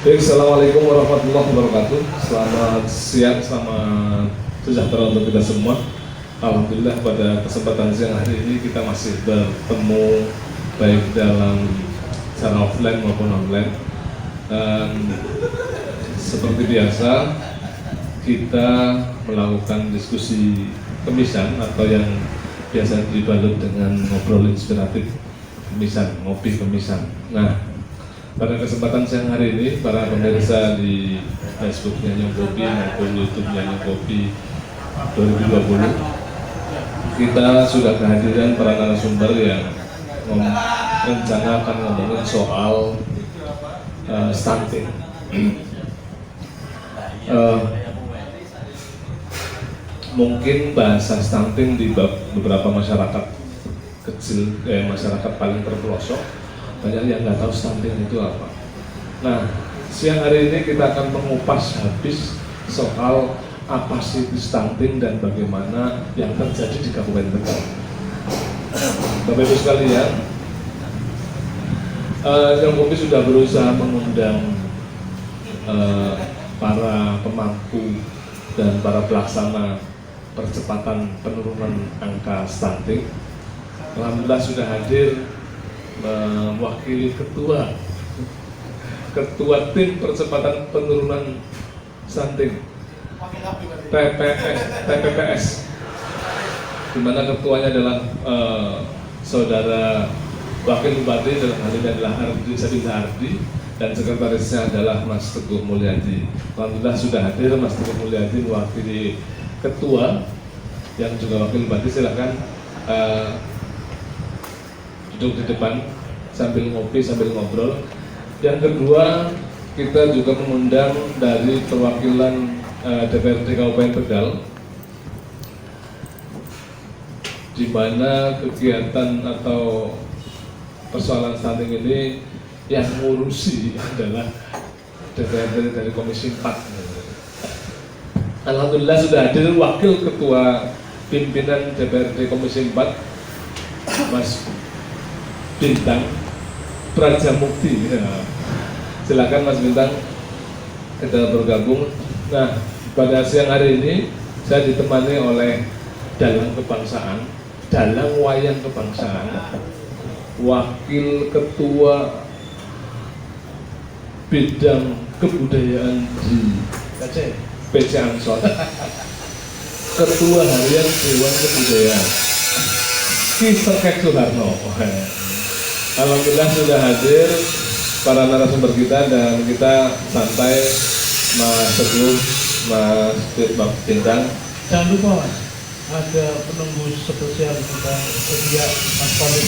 Baik, Assalamualaikum warahmatullahi wabarakatuh. Selamat siang, selamat sejahtera untuk kita semua. Alhamdulillah pada kesempatan siang hari ini kita masih bertemu baik dalam secara offline maupun online. Dan seperti biasa kita melakukan diskusi kemisan atau yang biasa dibalut dengan ngobrol inspiratif kemisan, ngopi kemisan. Nah, pada kesempatan siang hari ini, para pemirsa di Facebooknya Nyong Kopi maupun YouTube-nya Nyong Kopi 2020, kita sudah kehadiran para narasumber yang rencana akan ngomongin soal stunting. Mungkin bahasa stunting di beberapa masyarakat kecil, masyarakat paling terpelosok, banyak yang nggak tahu stunting itu apa. Nah, siang hari ini kita akan mengupas habis soal apa sih itu stunting dan bagaimana yang terjadi di Kabupaten Tegal. Bapak Ibu sekalian, Nyong Kopi sudah berusaha mengundang para pemangku dan para pelaksana percepatan penurunan angka stunting. Alhamdulillah sudah hadir mewakili ketua tim percepatan penurunan stunting TPPS, di mana ketuanya adalah saudara Wakil Bupati dalam hal ini adalah Ardi Sabila Ardi, dan sekretarisnya adalah Mas Teguh Mulyadi. Alhamdulillah sudah hadir Mas Teguh Mulyadi mewakili ketua yang juga Wakil Bupati. Silakan duduk di depan sambil ngopi, sambil ngobrol. Yang kedua, kita juga mengundang dari perwakilan DPRD Kabupaten Tegal, di mana kegiatan atau persoalan stunting ini yang ngurusi adalah DPRD dari Komisi 4. Alhamdulillah sudah hadir Wakil Ketua Pimpinan DPRD Komisi 4, Mas Bintang Prajamukti. Ya. Silakan Mas Bintang, kita bergabung. Nah, pada siang hari ini saya ditemani oleh dalang kebangsaan, dalang wayang kebangsaan, Wakil Ketua Bidang Kebudayaan di PC Ansor, Ketua Harian Dewan Kebudayaan Ki Terkek Soeharno. Alhamdulillah sudah hadir para narasumber kita, dan kita santai. Mas Teguh, Mas Bintang. Jangan lupa Mas, ada penunggu spesial kita setia, Mas Khalid.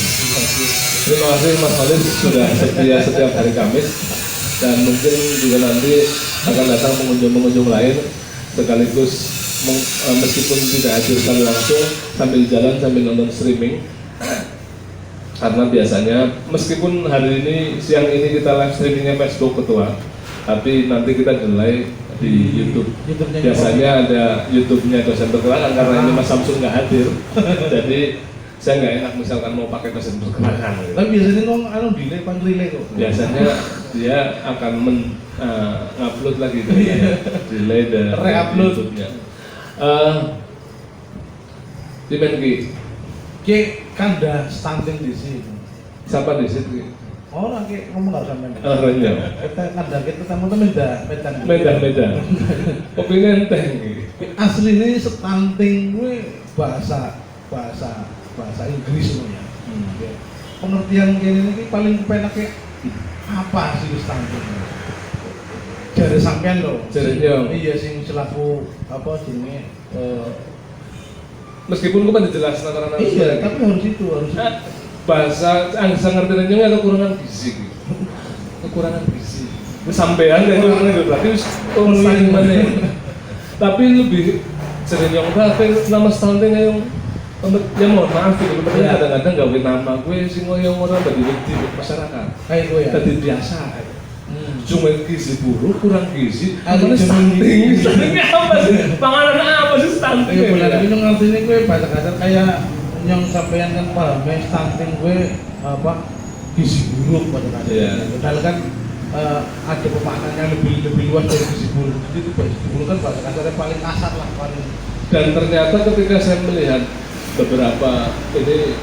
Terima kasih Mas Khalid sudah setia setiap hari Kamis, dan mungkin juga nanti akan datang pengunjung-pengunjung lain sekaligus meskipun tidak hadir secara langsung, sambil jalan sambil nonton streaming. Karena biasanya meskipun hari ini siang ini kita live streamingnya Facebook Ketua, tapi nanti kita delay di YouTube. Biasanya ada YouTube-nya dosen perkenalkan, karena ini Mas Samsul nggak hadir. Jadi saya nggak enak misalkan mau pakai dosen perkenalkan. Tapi biasanya ngomong delay relay kok. Biasanya dia akan upload lagi delay dari YouTube-nya. Dimenki. Kan ada stunting di sini. Siapa di situ? Orang kayak ngomong nggak sama ini. Kita ada kita teman-teman Medan. Kopi nenteng. Asli ini stunting gue bahasa Inggris semuanya. Pengertian kayak ini paling kepenak kayak apa sih stunting? Dari sampean loh. Iya sing selaku apa jenenge meskipun gue pada jelas antara iya, tapi harus bahasa saya ngerti aja kekurangan gizi gitu. Kekurangan gizi sampean dan itu berarti saling mana. Tapi lebih sering yang nama stunting yang mohon maaf gitu, kadang-kadang gak nama gue sih yang orang tadi di masyarakat kayak gue ya tadi biasa cuma gizi buruk, kurang gizi, mana stunting? Stuntingnya apa sih? Panganan apa sih stunting? Iya benar, tapi ngerti ini gue bahasa-bahasa kayak yang sampeyan kan paham, stunting gue apa gizi buruk pada kasarnya. Padahal kan ada pemaknaan yang lebih luas dari gizi buruk. Jadi itu gizi buruk kan bahasa kasarnya paling kasar lah, paling. Dan ternyata ketika saya melihat beberapa ini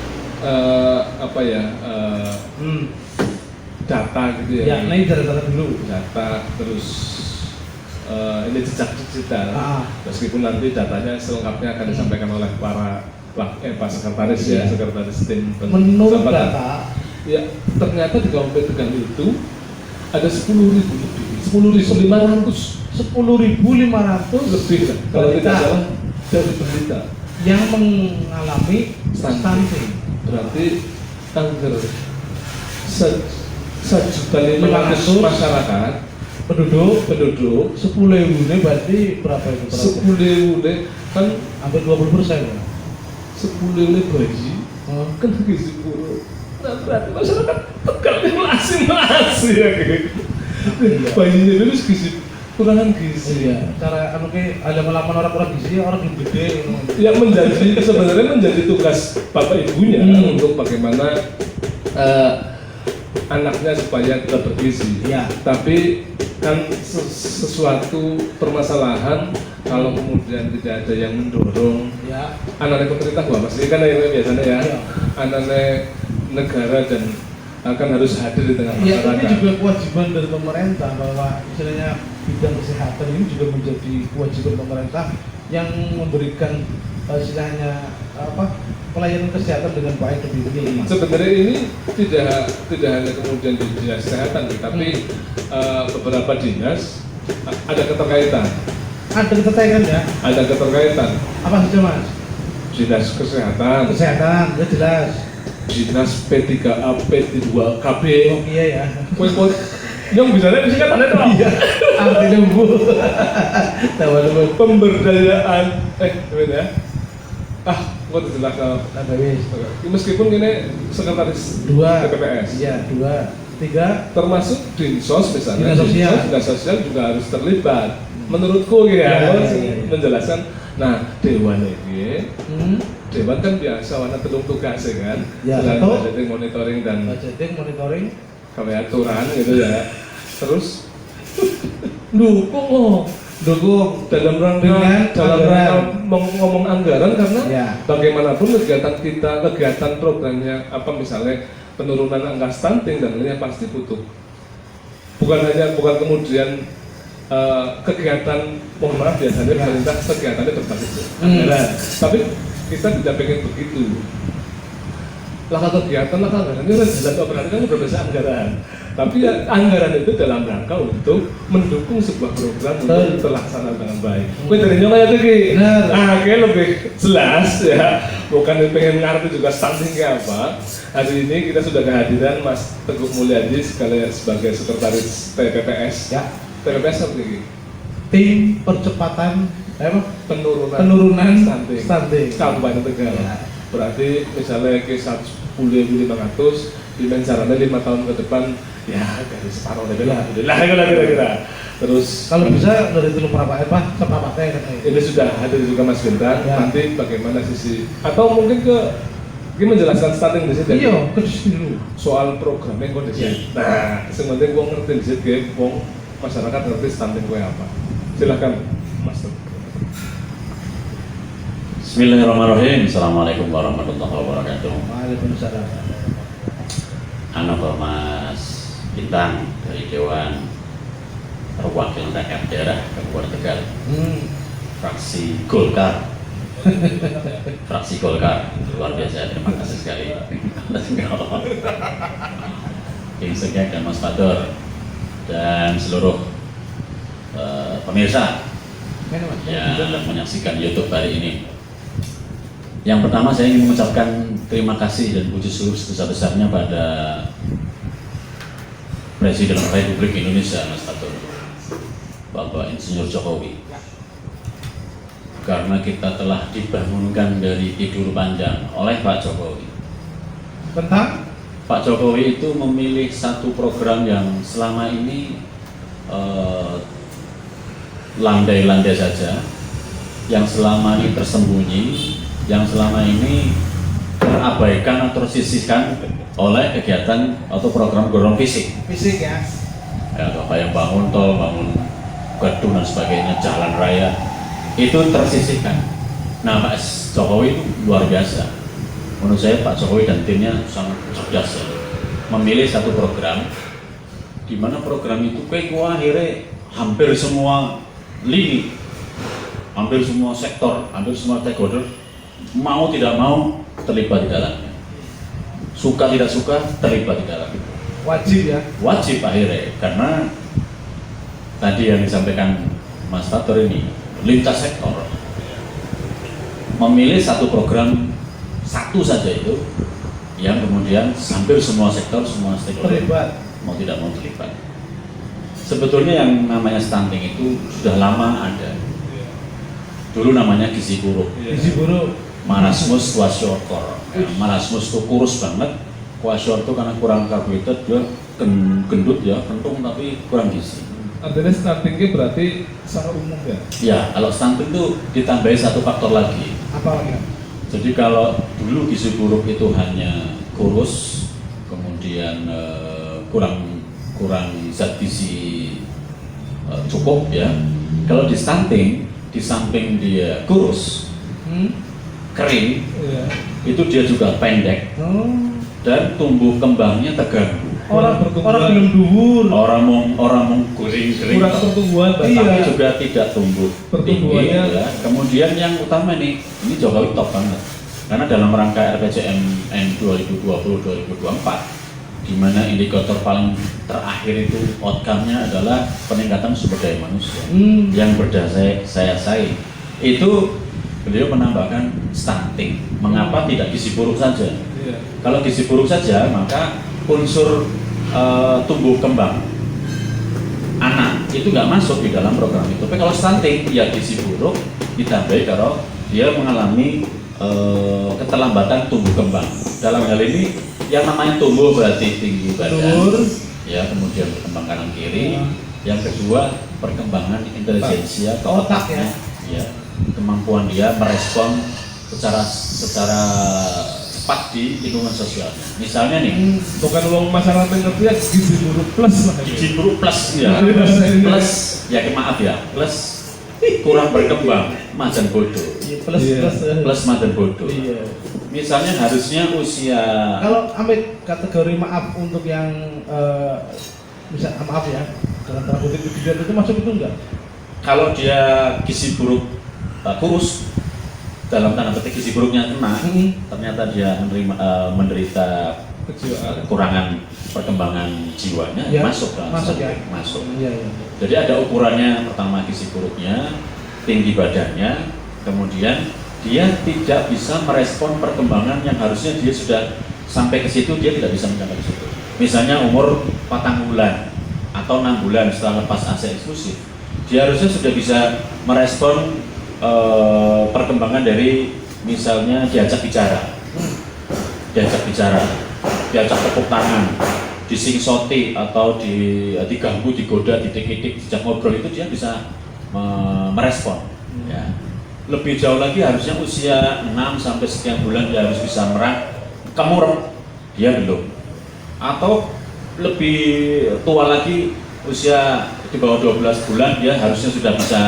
data gitu ya. Ya, nah ini data dulu. Data terus ini jejak digital. Meskipun nanti datanya selengkapnya akan disampaikan oleh Pak Sekretaris ya, Sekretaris Tim Menurut Pendapatan. data, Ya ternyata di Kabupaten Tegal itu ada 10.000 lebih, 10.500 lebih lah, kalau tidak salah dari penderita yang mengalami stunting. Berarti kanker 1.500.000 masyarakat penduduk 10.000 ini berarti berapa itu? 10.000 kan Hampir 20% ya? 10.000 bayi kan gizi buruk. Nah, berarti masyarakat Tegal masih ya gitu. Bayinya dulu gizi kurangan gizi. Iya, cara ada melawan orang gizi, orang yang gede. Yang sebenarnya menjadi tugas bapak ibunya untuk bagaimana anaknya supaya tetap bergizi. Ya. Tapi kan sesuatu permasalahan kalau kemudian tidak ada yang mendorong. Ya. Anak-anak pemerintah gua pasti kan ini biasanya ya. Ya. Anak-anak negara dan akan harus hadir di tengah Ya, masyarakat. ini juga kewajiban dari pemerintah bahwa istilahnya bidang kesehatan ini juga menjadi kewajiban pemerintah yang memberikan istilahnya pelayanan kesehatan dengan baik lebih tinggi. Sebenarnya ini tidak hanya kemudian di dinas kesehatan, tapi beberapa dinas ada keterkaitan. Ada keterkaitan ya? Ada keterkaitan. Apa saja mas? Dinas kesehatan, Ya jelas. dinas P3A, P2KB. Oh iya ya. Yang biasanya singkatannya itu apa? Iya. Artinya bu. Tahu lu. Pemberdayaan gimana ya? Gua jelas kalau meskipun ini sekretaris 2 TPPS. Iya 2 3 termasuk dinsos misalnya, dinas sosial juga harus terlibat. Menurutku ya, menjelaskan. Nah, dewan ini, dewan kan biasa warna telung tugas ya kan, selain budgeting, monitoring dan kawai aturan gitu ya. Terus dukung dalam rangka ngomong anggaran karena bagaimanapun kegiatan programnya misalnya penurunan angka stunting dan lainnya pasti butuh. Bukan kemudian kegiatan, mohon maaf biasanya pemerintah kegiatannya berbasis anggaran, tapi kita tidak pengen begitu. Kegiatan anggarannya berarti kan berbasis anggaran, tapi ya, anggaran itu dalam rangka untuk mendukung sebuah program untuk terlaksana dengan baik. Dari nyong ya tadi, kayak lebih jelas ya, bukan pengen ngerti juga stunting kayak apa. Hari ini kita sudah kehadiran Mas Teguh Mulyadi sebagai sekretaris TPPS. Ya. TPPS apa ini? Tim percepatan penurunan stunting Kabupaten Tegal. Ya. Berarti misalnya ke 10.500 dimen caranya 5 tahun ke depan ya dari separuh level lah. Alhamdulillah kira-kira. Terus kalau bisa dari dulu seperapatnya ini sudah hadir juga Mas Bintang. Ya. Nanti bagaimana sisi atau mungkin gimana menjelaskan stunting di situ? Iya, ke dulu. Soal programnya kok di sini. Nah, sebenarnya gua ngerti di situ masyarakat ngerti stunting gue apa. Silakan Mas. Bismillahirrahmanirrahim. Assalamualaikum warahmatullahi wabarakatuh. Waalaikumsalam. Anak Mas Bintang dari Dewan Perwakilan Rakyat Daerah Kabupaten Tegal. Fraksi Golkar. Fraksi Golkar luar biasa. Terima kasih sekali. Tim Segek dan Mas Fatur dan seluruh pemirsa yang menyaksikan YouTube hari ini. Yang pertama saya ingin mengucapkan terima kasih dan puji syukur sebesar-besarnya pada Presiden Republik Indonesia Mas Fatur, Bapak Insinyur Jokowi, karena kita telah dibangunkan dari tidur panjang oleh Pak Jokowi. Tentang Pak Jokowi itu memilih satu program yang selama ini landai-landai saja, yang selama ini tersembunyi, yang selama ini terabaikan atau tersisihkan oleh kegiatan atau program dorong fisik ya. ya, Bapak yang bangun tol, bangun gedung dan sebagainya, jalan raya itu tersisihkan. Nah, Pak Jokowi itu luar biasa. Menurut saya Pak Jokowi dan timnya sangat cerdas ya. Memilih satu program, di mana program itu akhirnya hampir semua lini, hampir semua sektor, hampir semua stakeholder mau tidak mau terlibat di dalamnya. Suka tidak suka terlibat di dalamnya. Wajib ya. Wajib akhirnya, karena tadi yang disampaikan Mas Fatur ini lintas sektor, memilih satu program satu saja itu yang kemudian hampir semua sektor, semua stakeholder Terlibat. mau tidak mau terlibat. Sebetulnya yang namanya stunting itu sudah lama ada. Dulu namanya gizi buruk, Gizi buruk. marasmus kwashiorkor. Marasmus itu kurus banget, kwashior itu karena kurang karbohidrat, dia gendut ya, kentung tapi kurang gizi. Artinya stuntingnya berarti sangat umum ya? Ya, kalau stunting itu ditambahi satu faktor lagi. Apa lagi? Jadi kalau dulu gizi buruk itu hanya kurus, kemudian kurang zat gizi cukup ya. Kalau di stunting, di samping dia kurus, kering, Iya. itu dia juga pendek Oh. dan tumbuh kembangnya terganggu. Orang pertumbuhan. belum dhuwur. Orang mau kering-kering, Kurang pertumbuhan tapi Iya. juga tidak tumbuh Pertumbuhannya- tinggi, ya. Kemudian yang utama nih, ini Jokowi top banget karena dalam rangka RPJMN 2020-2024, di mana indikator paling terakhir itu outcome-nya adalah peningkatan sumber daya manusia yang berdasai itu beliau menambahkan stunting. Mengapa tidak gizi buruk saja? Iya. Kalau gizi buruk saja, maka unsur tumbuh kembang anak itu nggak masuk di dalam program itu. Tapi kalau stunting, ya gizi buruk ditambahi kalau dia mengalami keterlambatan tumbuh kembang. Dalam hal ini, yang namanya tumbuh berarti tinggi badan, Dhuwur. ya, kemudian berkembang kanan kiri. Ya. Yang kedua, perkembangan intelijensia atau Otak, otaknya, ya, kemampuan dia merespon secara cepat di lingkungan sosialnya. Misalnya nih, Bukan uang masyarakat yang ngerti ya gizi buruk plus lah. gizi buruk plus ya, plus ya maaf ya, plus kurang berkembang, macan bodoh, Plus Iya. plus. plus macan bodoh. Iya. Misalnya harusnya usia, Kalau ambil kategori maaf untuk yang bisa maaf ya dalam tanda kutip kegiatan itu masuk itu enggak? kalau dia gizi buruk kurus, dalam tanda petik gizi buruknya kena, ternyata dia menderita Kejiwaan. kekurangan perkembangan jiwanya, Ya, masuk dalam masuk ya. stunting, masuk. Iya iya. Jadi ada ukurannya, pertama gizi buruknya, tinggi badannya, kemudian dia tidak bisa merespon perkembangan yang harusnya dia sudah sampai ke situ, dia tidak bisa mencapai ke situ. Misalnya umur 4 bulan atau 6 bulan setelah lepas ASI eksklusif, dia harusnya sudah bisa merespon perkembangan dari misalnya diajak bicara, diajak tepuk tangan, disingsoti atau diganggu, digoda, didik-didik, dijak ngobrol, itu dia bisa merespon. Ya. Lebih jauh lagi harusnya usia 6 sampai sekian bulan dia harus bisa kemurem, dia belum. Atau lebih tua lagi usia di bawah 12 bulan dia harusnya sudah bisa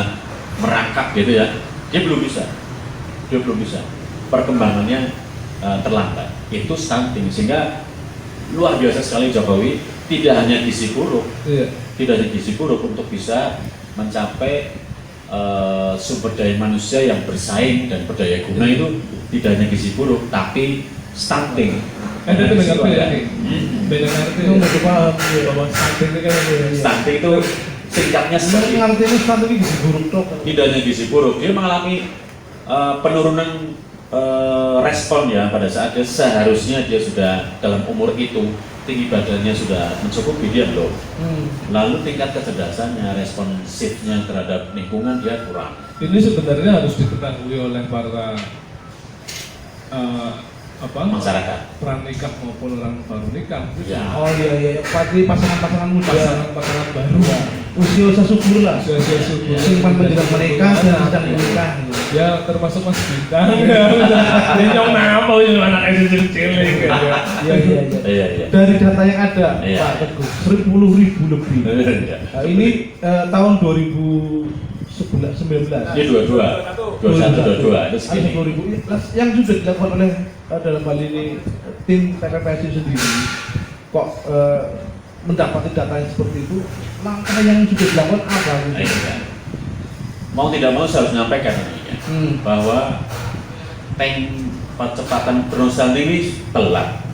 merangkak gitu ya. Dia belum bisa. Perkembangannya terlambat. Itu stunting, sehingga luar biasa sekali Jokowi tidak hanya gizi buruk, Iya. untuk bisa mencapai sumber daya manusia yang bersaing dan berdaya guna. Itu tidak hanya gizi buruk, tapi stunting. Itu dengan ngerti ya? Hmm. Beda ngerti. Itu nggak paham. Bahwa stunting itu kan Stunting itu singkatnya Sebenarnya seperti ngerti ini stunting ini gizi buruk dok. tidak hanya gizi buruk, dia mengalami penurunan respon ya pada saat dia seharusnya dia sudah dalam umur itu tinggi badannya sudah mencukupi, dia belum. Lalu tingkat kecerdasannya, responsifnya terhadap lingkungan dia kurang. Ini sebenarnya harus diketahui oleh para Masyarakat. pranikah maupun orang baru nikah. Ya. Oh iya iya, pasti pasangan-pasangan muda. Pasangan-pasangan baru. Ya. usia subur lah. Usia subur. Simpan menjelang menikah dan sedang menikah. Ya termasuk Mas Bintang. Dia nyong apa itu anak kecil gitu. Iya. Dari data yang ada, Iya. Pak Teguh, 10.000 lebih. Nah, ini tahun 2019. Ini 21, 22 itu segini. 10.000. Yang sudah dilakukan oleh dalam hal ini tim TPPSI sendiri, kok mendapati data yang seperti itu, langkah yang sudah dilakukan apa? Iya. Mau tidak mau saya harus menyampaikan ini ya, bahwa tank percepatan penurunan stunting ini telat.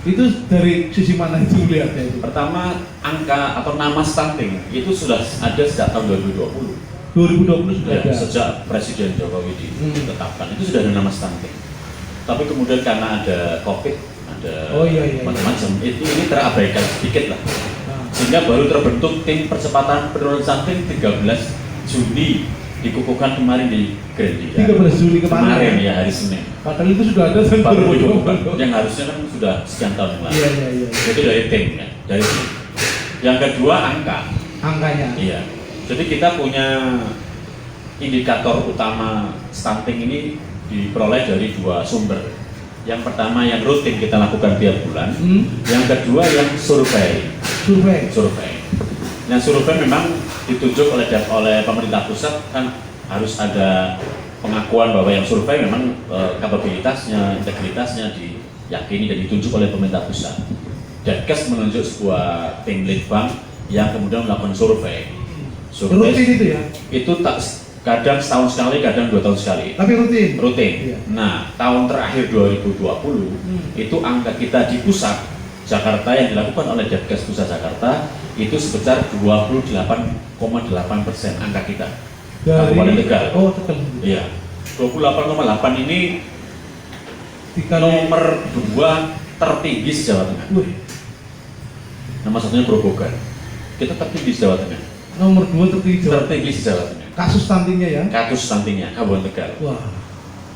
Itu dari sisi mana itu lihatnya itu? Pertama, angka atau nama stunting itu sudah ada sejak tahun 2020. 2020 sudah Ya, ada. sejak Presiden Jokowi ditetapkan itu sudah ada nama stunting. Tapi kemudian karena ada COVID, ada Iya. macam-macam, ini terabaikan sedikit lah. Sehingga baru terbentuk tim percepatan penurunan stunting 13 Juni dikukuhkan kemarin di Grendia. 13 Juli kemarin. Ya, hari Senin. Padahal itu sudah ada Baru dikukuhkan. Yang harusnya kan sudah sekian tahun yang lalu. Iya. Itu dari tim ya, dari tim. Yang kedua Angkanya. Iya. Jadi kita punya indikator utama stunting ini diperoleh dari dua sumber. Yang pertama yang rutin kita lakukan tiap bulan. Yang kedua yang survei. Yang survei memang ditunjuk oleh pemerintah pusat, kan harus ada pengakuan bahwa yang survei memang kapabilitasnya, integritasnya diyakini dan ditunjuk oleh pemerintah pusat. Detkes menunjuk sebuah tim litbang yang kemudian melakukan survei. Rutin itu ya? Itu kadang setahun sekali, kadang 2 tahun sekali. Tapi rutin? Rutin. Iya. Nah, tahun terakhir 2020 itu angka kita di pusat Jakarta yang dilakukan oleh Detkes Pusat Jakarta itu sebesar 28,8% angka kita. Kabupaten Tegal. Oh, Tegal. Iya. 28,8 ini Tiga nomor 2 tertinggi di Jawa Tengah. Nama satunya Grobogan. Kita tertinggi di Jawa Tengah. Nomor 2 tertinggi Tertinggi di Jawa Tengah. kasus stuntingnya ya? Kasus stuntingnya Kabupaten Tegal. Wah.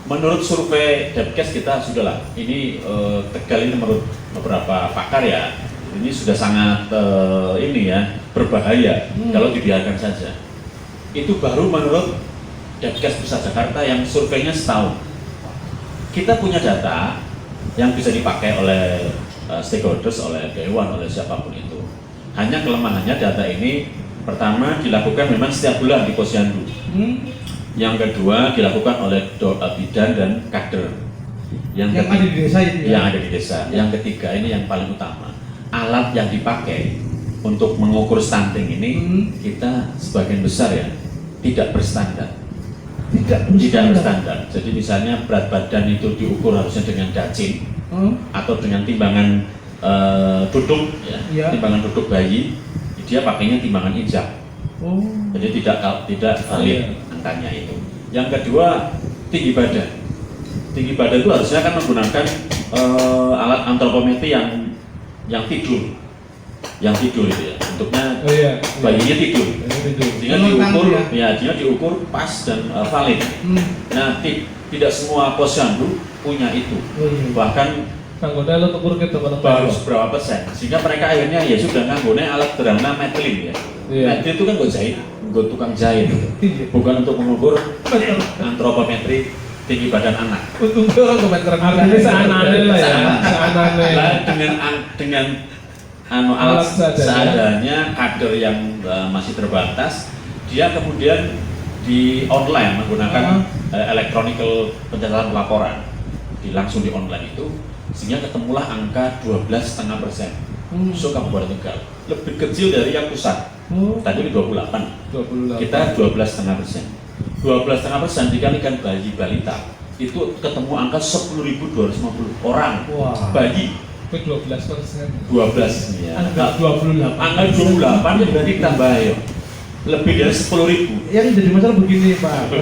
Menurut survei Detkes kita sudahlah. Ini Tegal ini menurut beberapa pakar ya, ini sudah sangat ini ya berbahaya kalau dibiarkan saja. Itu baru menurut Detkes Pusat Jakarta yang surveinya setahun. Kita punya data yang bisa dipakai oleh stakeholders, oleh dewan, oleh siapapun itu. Hanya kelemahannya data ini pertama dilakukan memang setiap bulan di Posyandu. Yang kedua dilakukan oleh bidan dan kader. Yang ada di desa itu ya? Yang ada di desa. Yang ketiga ini yang paling utama, alat yang dipakai untuk mengukur stunting ini kita sebagian besar ya tidak berstandar. Tidak berstandar. Jadi misalnya berat badan itu diukur harusnya dengan dacin atau dengan timbangan duduk ya, timbangan duduk bayi. Dia pakainya timbangan injak. Jadi tidak valid angkanya itu. Yang kedua tinggi badan. Tinggi badan itu harusnya kan menggunakan alat antropometri yang tidur itu ya. Bentuknya bayinya tidur. Sehingga diukur ya, dia diukur pas dan valid. Nah, tidak semua posyandu punya itu. Bahkan Anggota lo tukur gitu baru berapa persen, sehingga mereka akhirnya ya sudah nganggone alat bernama metlin ya. Metlin itu kan gue jahit, gue tukang jahit, bukan untuk mengukur antropometri tinggi badan anak. Untung orang komentar artinya seanane lah ya. Dengan alat seadanya, kader yang masih terbatas, dia kemudian di online menggunakan electronic pencatatan laporan, langsung di online itu. Sehingga ketemulah angka 12,5%. So Kabupaten Tegal lebih kecil dari yang pusat. Tadi ini 28. Kita 12,5%. 12,5% dikalikan bayi balita itu ketemu angka 10.250 orang. Bayi. Itu 12%. 12 ya. Angka 28. Angka 28 ya berarti tambah ya. Lebih dari 10.000. Yang jadi masalah begini Pak.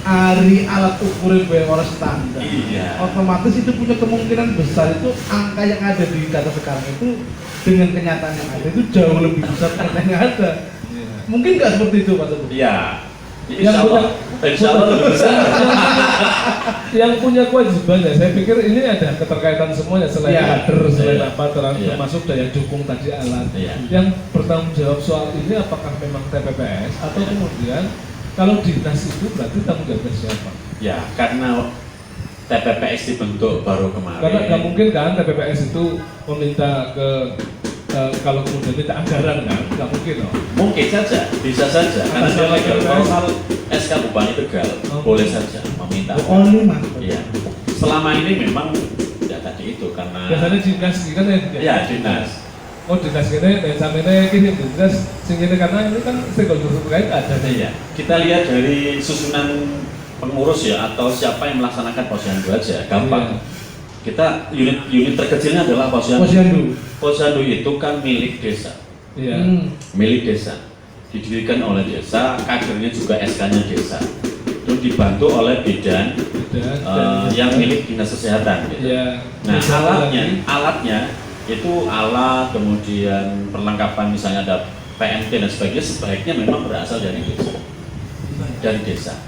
Ari alat ukuran orang standar. Iya. Otomatis itu punya kemungkinan besar itu angka yang ada di data sekarang itu dengan kenyataan yang ada itu jauh lebih besar dari yang ada. Mungkin nggak seperti itu Pak Teguh? Iya. Insya Allah, insya Allah lebih besar. Yang punya kewajiban ya, saya pikir ini ada keterkaitan semuanya selain Iya. kader, selain Iya. apa, Iya. termasuk daya dukung tadi alat. Iya. Yang bertanggung jawab soal ini apakah memang TPPS atau Iya. kemudian kalau dinas itu berarti tanggung jawabnya siapa? Ya, karena TPPS dibentuk baru kemarin. Karena nggak mungkin kan TPPS itu meminta ke kalau kemudian minta anggaran kan, nggak mungkin loh. Mungkin saja, bisa saja. Karena Atas dia nama legal TPPS. formal SK Bupati Tegal Oh. boleh saja meminta. Only mas. Iya. Selama ini memang ya tadi itu karena Biasanya dinas ini kan ya dinas. Oh dinas ini, sampai ini kirim dinas, sing ini karena ini kan stakeholder terkait ada nih. Iya. Kita lihat dari susunan pengurus ya atau siapa yang melaksanakan posyandu aja, gampang. Iya. Kita unit terkecilnya adalah posyandu. Posyandu. Posyandu itu kan milik desa. Iya. Milik desa, didirikan oleh desa, kadernya juga SK-nya desa, terus dibantu oleh bidan yang milik dinas kesehatan. Gitu. Iya. Nah Bisa alatnya itu alat, kemudian perlengkapan misalnya ada PNT dan sebagainya sebaiknya memang berasal dari desa.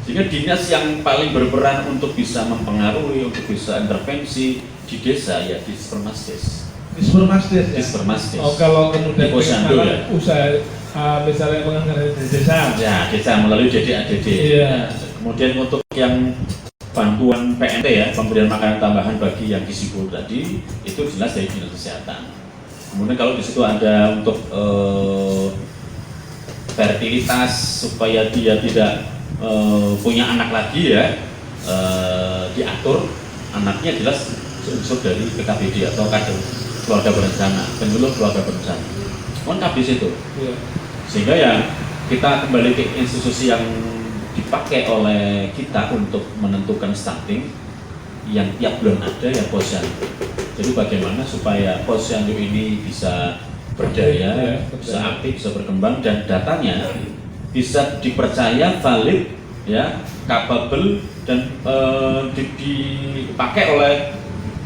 Sehingga dinas yang paling berperan untuk bisa mempengaruhi, untuk bisa intervensi di desa ya Dispermasdes. Dispermasdes ya. Dispermasdes. Oh kalau kemudian Di posyandu ya. usaha misalnya penganggaran dari desa. Ya, desa melalui DDADD. Iya. Kemudian untuk yang bantuan PNT ya, pemberian makanan tambahan bagi yang gizi buruk tadi, itu jelas dari dinas kesehatan. Kemudian kalau di situ ada untuk fertilitas supaya dia tidak punya anak lagi ya, diatur anaknya jelas unsur dari PKBD atau kader keluarga berencana, penyuluh keluarga berencana. Lengkap di situ. Iya. Sehingga ya kita kembali ke institusi yang dipakai oleh kita untuk menentukan stunting yang tiap bulan ada ya posyandu. Jadi bagaimana supaya posyandu ini bisa berdaya, Iya, bisa aktif, bisa berkembang dan datanya bisa dipercaya, valid, ya, capable dan dipakai oleh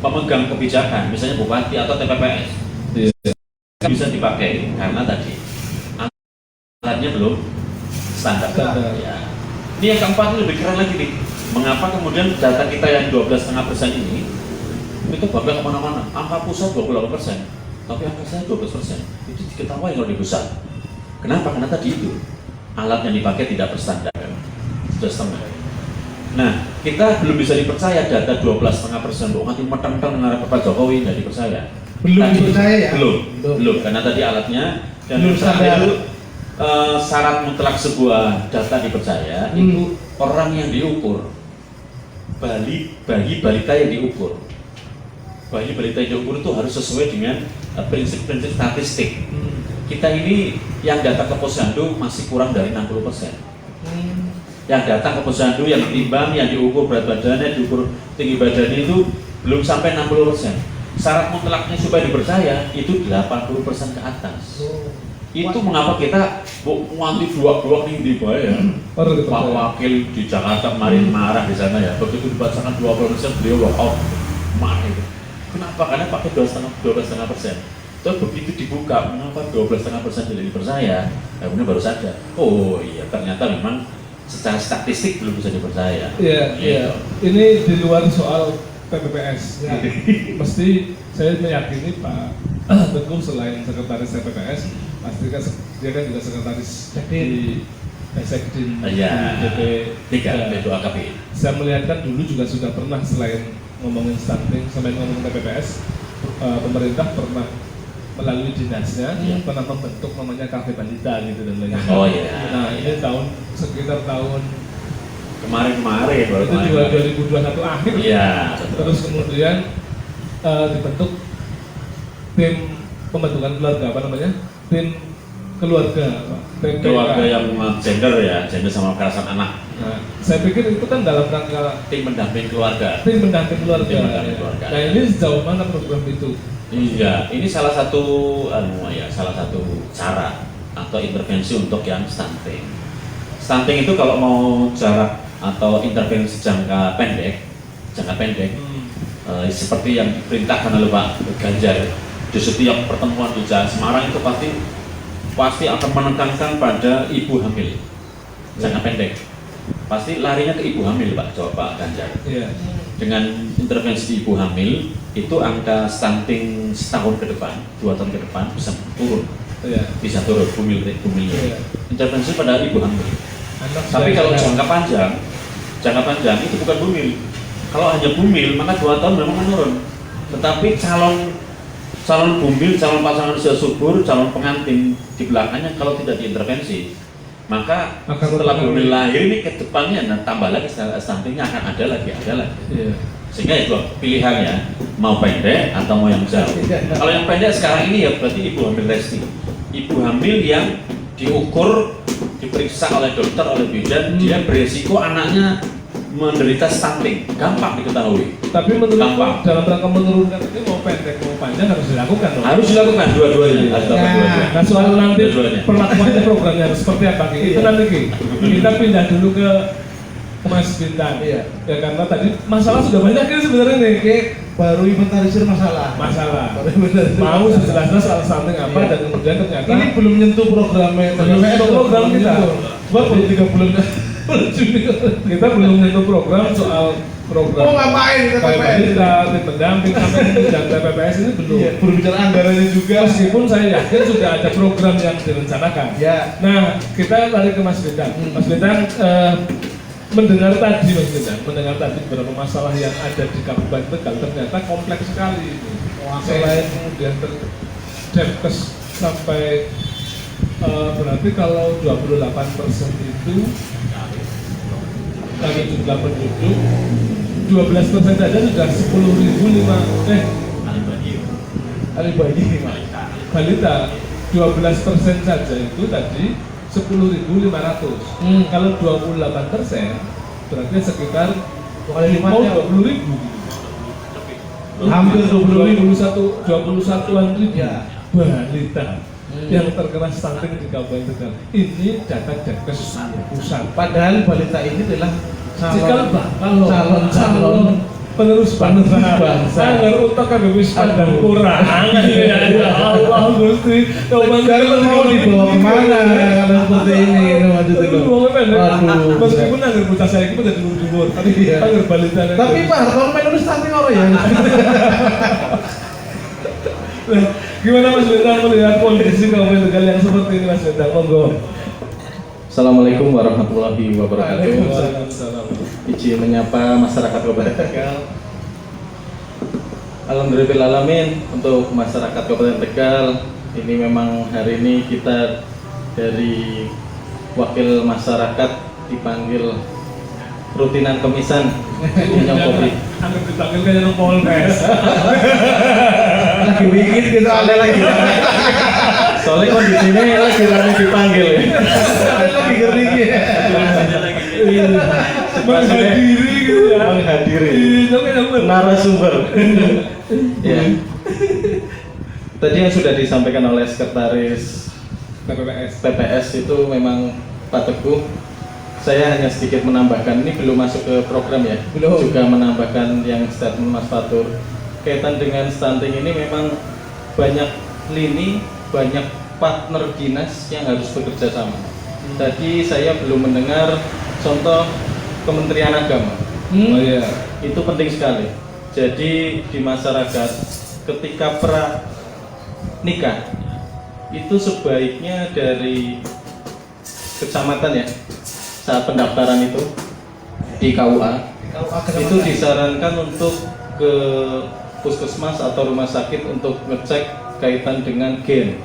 pemegang kebijakan, misalnya bupati atau TPPS. Iya. Bisa dipakai karena tadi alatnya belum standar. Ya. Ini yang keempat lebih keren lagi nih. Mengapa kemudian data kita yang 12,5% ini itu bangga kemana-mana? Angka pusat 28%, tapi angka saya 12%. Itu diketahui kalau di pusat. Kenapa? Karena tadi itu alat yang dipakai tidak berstandar, sudah setengah. Nah, kita belum bisa dipercaya data 12,5%. Kok nanti meteng-meteng mengarah ke Pak Jokowi nggak dipercaya? Belum Tadi, dipercaya ya? Belum, karena tadi alatnya dan Belum terakhir standar. itu syarat mutlak sebuah data dipercaya itu orang yang diukur, bayi balita yang diukur. Bayi balita yang diukur itu harus sesuai dengan prinsip-prinsip statistik. Kita ini yang datang ke posyandu masih kurang dari 60%. Yang datang ke posyandu yang ditimbang, yang diukur berat badannya, diukur tinggi badannya itu belum sampai 60%. Syarat mutlaknya supaya dipercaya itu 80% ke atas. Itu mengapa kita nganti dua-dua nih di ya. Pak Wakil di Jakarta kemarin marah di sana ya. Begitu dibacakan 20% beliau walk out, marah itu. Kenapa? Karena pakai 12,5%. Terus begitu dibuka, mengapa 12,5% tidak dipercaya? Kemudian baru sadar, oh iya ternyata memang secara statistik belum bisa dipercaya. Iya, Gitu. iya. Ini di luar soal TPPS. Ya. Mesti saya meyakini Pak Teguh selain sekretaris TPPS, pasti kan dia kan juga sekretaris di Sekdin Ya, DP 3 B2AKP. Saya melihat kan dulu juga sudah pernah selain ngomongin stunting, selain ngomongin TPPS, pemerintah pernah melalui dinasnya pernah membentuk namanya kafe balita gitu dan lain-lain. Oh iya. Nah ini sekitar tahun Kemarin baru itu juga 2021 akhir. Iya. Terus kemudian dibentuk tim pembentukan keluarga, apa namanya? Tim keluarga, Pak. Tim Keluarga PK. yang gender ya, gender sama kekerasan anak. Nah, saya pikir itu kan dalam rangka Tim pendamping keluarga. tim pendamping keluarga. Tim pendamping keluarga. Nah ini sejauh mana program itu? Iya, ini salah satu salah satu cara atau intervensi untuk yang stunting. Stunting itu kalau mau jarak atau intervensi jangka pendek, seperti yang diperintahkan oleh Pak Ganjar di setiap pertemuan di Jalan Semarang itu pasti akan menekankan pada ibu hamil. jangka pendek. Pasti larinya ke ibu hamil Pak, jawab Pak Ganjar. Iya. Dengan intervensi ibu hamil, itu angka stunting setahun ke depan, 2 tahun ke depan bisa turun. Iya. Bisa turun bumil. Iya. Intervensi pada ibu hamil. Anak Tapi sudah kalau sadar. jangka panjang itu bukan bumil. Kalau hanya bumil, maka 2 tahun memang menurun. Tetapi calon bumil, calon pasangan usia subur, calon pengantin di belakangnya kalau tidak diintervensi, maka Akan setelah mempengaruhi. bumil lahir ini ke depannya tambah lagi stuntingnya akan ada lagi. Iya. Sehingga itu pilihannya mau pendek atau mau yang jauh. Kalau yang pendek sekarang ini ya berarti ibu hamil resti. Ibu hamil yang diukur, diperiksa oleh dokter, oleh bidan, dia beresiko anaknya menderita stunting, gampang diketahui. Tapi menurutku Gampang. dalam rangka menurunkan ini mau pendek mau panjang harus dilakukan dong. Harus dilakukan dua-duanya. Harus dilakukan Nah, dua-duanya. nah soal nanti Dua-duanya. perlakuannya programnya harus seperti apa Ki? Itu nanti Ki. Kita pindah dulu ke Mas Bintang. Iya. Ya karena tadi masalah sudah banyak ini sebenarnya nih. Oke, baru inventarisir masalah. Baru inventarisir Mau masalah. sejelas-jelas soal something apa Iya. dan kemudian ternyata Ini belum nyentuh programnya. Belum nyentuh program belum kita. nyentuh. Sebab baru 3 bulan kita belum nyentuh program soal program. Mau ngapain ke Kayak TPS? kita tim pendamping sampai dan TPPS ini belum. Iya, berbicara anggarannya juga. Meskipun saya yakin sudah ada program yang direncanakan. Ya. Nah, kita lari ke Mas Bintang. Mas Bintang mendengar tadi mendengar tadi beberapa masalah yang ada di Kabupaten Tegal ternyata kompleks sekali ini. Selain kemudian Depkes sampai berarti kalau 28% itu dari jumlah penduduk 12% saja sudah 10.005 Alibadi balita 12% saja itu tadi 10.500. Kalau 28% berarti sekitar kali lipatnya. 20.000 Hampir 21-an ribu Ya. balita yang terkena stunting di Kabupaten Tegal. Ini data Depkes pusat. Padahal balita ini adalah Cikal bakal calon penerus bangsa. Agar utak kan wis padang kurang. Ya Allah Gusti. Kalau mau dibawa kemana kalau seperti ini waduh itu. Waduh. Meskipun agar bocah saya itu menjadi lumur, tapi Iya. agar balita. Tapi Pak, kalau main stunting orang ya. Nah, gimana Mas Bintang melihat kondisi Kabupaten Tegal yang seperti ini Mas Bintang? Monggo. Assalamualaikum warahmatullahi wabarakatuh. Waalaikumsalam. Izin menyapa masyarakat Kabupaten Tegal. Alhamdulillahirrahmanirrahim untuk masyarakat Kabupaten Tegal. Ini memang hari ini kita dari wakil masyarakat dipanggil rutinan kemisan minyak kopi. Hampir dipanggil kayak nang Polres. Lagi dikit gitu ada lagi. Soalnya kondisinya lagi rame dipanggil ya. Lagi gering ya. Menghadiri gitu ya. Menghadiri. Iya, tapi yang benar. Narasumber. Ya. Tadi yang sudah disampaikan oleh sekretaris TPPS. PPS itu memang Pak Teguh. Saya hanya sedikit menambahkan, ini belum masuk ke program ya. Belum. Juga menambahkan yang statement Mas Fatur. Kaitan dengan stunting ini memang banyak lini, banyak partner dinas yang harus bekerja sama. Tadi saya belum mendengar contoh Kementerian Agama. Oh iya. Itu penting sekali. Jadi di masyarakat ketika nikah itu sebaiknya dari kecamatan ya, saat pendaftaran itu di KUA itu disarankan untuk ke puskesmas atau rumah sakit untuk ngecek kaitan dengan gen.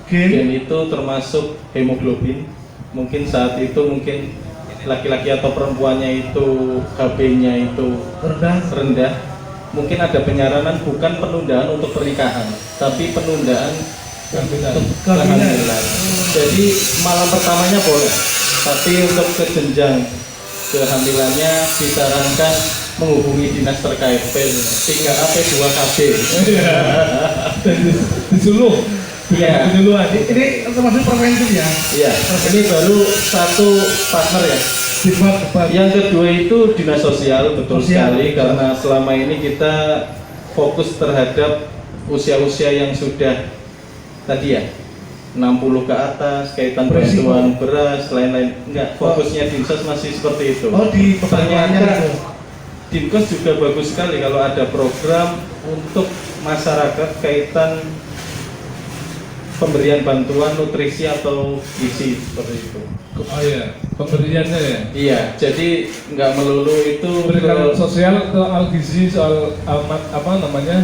Gen itu termasuk hemoglobin. Mungkin saat itu mungkin laki-laki atau perempuannya itu HB-nya itu rendah. Mungkin ada penyaranan bukan penundaan untuk pernikahan, tapi penundaan untuk kehamilan. Jadi malam pertamanya boleh, tapi untuk ke jenjang kehamilannya disarankan menghubungi dinas terkait P3A P2KB. Disuluh. Iya. Penyuluhan. Ini termasuk preventif ya. Iya, ini baru satu partner ya. Debat. Yang kedua itu dinas sosial, betul Sosial. sekali, karena selama ini kita fokus terhadap usia-usia yang sudah tadi ya 60 ke atas, kaitan Beresiko. bantuan beras, lain-lain. Enggak, fokusnya Dinsos masih seperti itu. Oh, di pertanyaannya Ternyata itu. Dinkes juga bagus sekali kalau ada program untuk masyarakat kaitan pemberian bantuan nutrisi atau gizi seperti itu. Oh iya, pemberiannya ya. Iya, jadi nggak melulu itu Berikan ke- sosial atau al-gizi soal apa namanya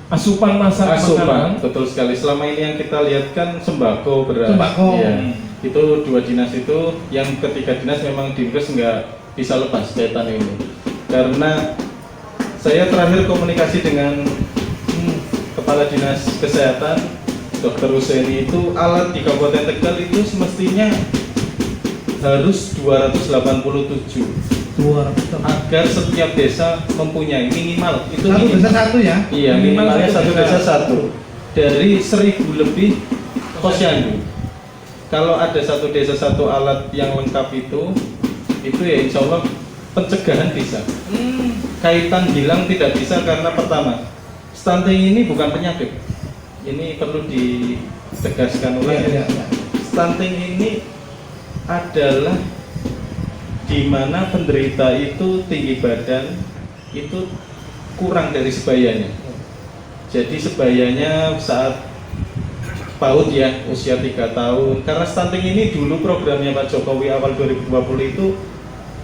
asupan masa asupan, makanan. betul sekali. Selama ini yang kita lihat kan sembako, beras. Sembako. Iya. Itu dua dinas itu, yang ketiga dinas memang Dinkes nggak bisa lepas kaitan ini. Karena saya terakhir komunikasi dengan Kepala Dinas Kesehatan Dr. Husseini, itu alat di Kabupaten Tegal itu semestinya harus 287 200. agar setiap desa mempunyai minimal itu Satu minimal. desa satu ya? Iya, Minimal minimalnya satu satu desa. desa satu. Dari 1000 lebih posyandu. Kalau ada satu desa satu alat yang lengkap itu ya insya Allah pencegahan bisa. Kaitan hilang tidak bisa karena pertama, stunting ini bukan penyakit. Ini perlu ditegaskan ulang. Iya, iya. Stunting ini adalah di mana penderita itu tinggi badan itu kurang dari sebayanya. Jadi sebayanya saat PAUD ya, usia 3 tahun. Karena stunting ini dulu programnya Pak Jokowi awal 2020 itu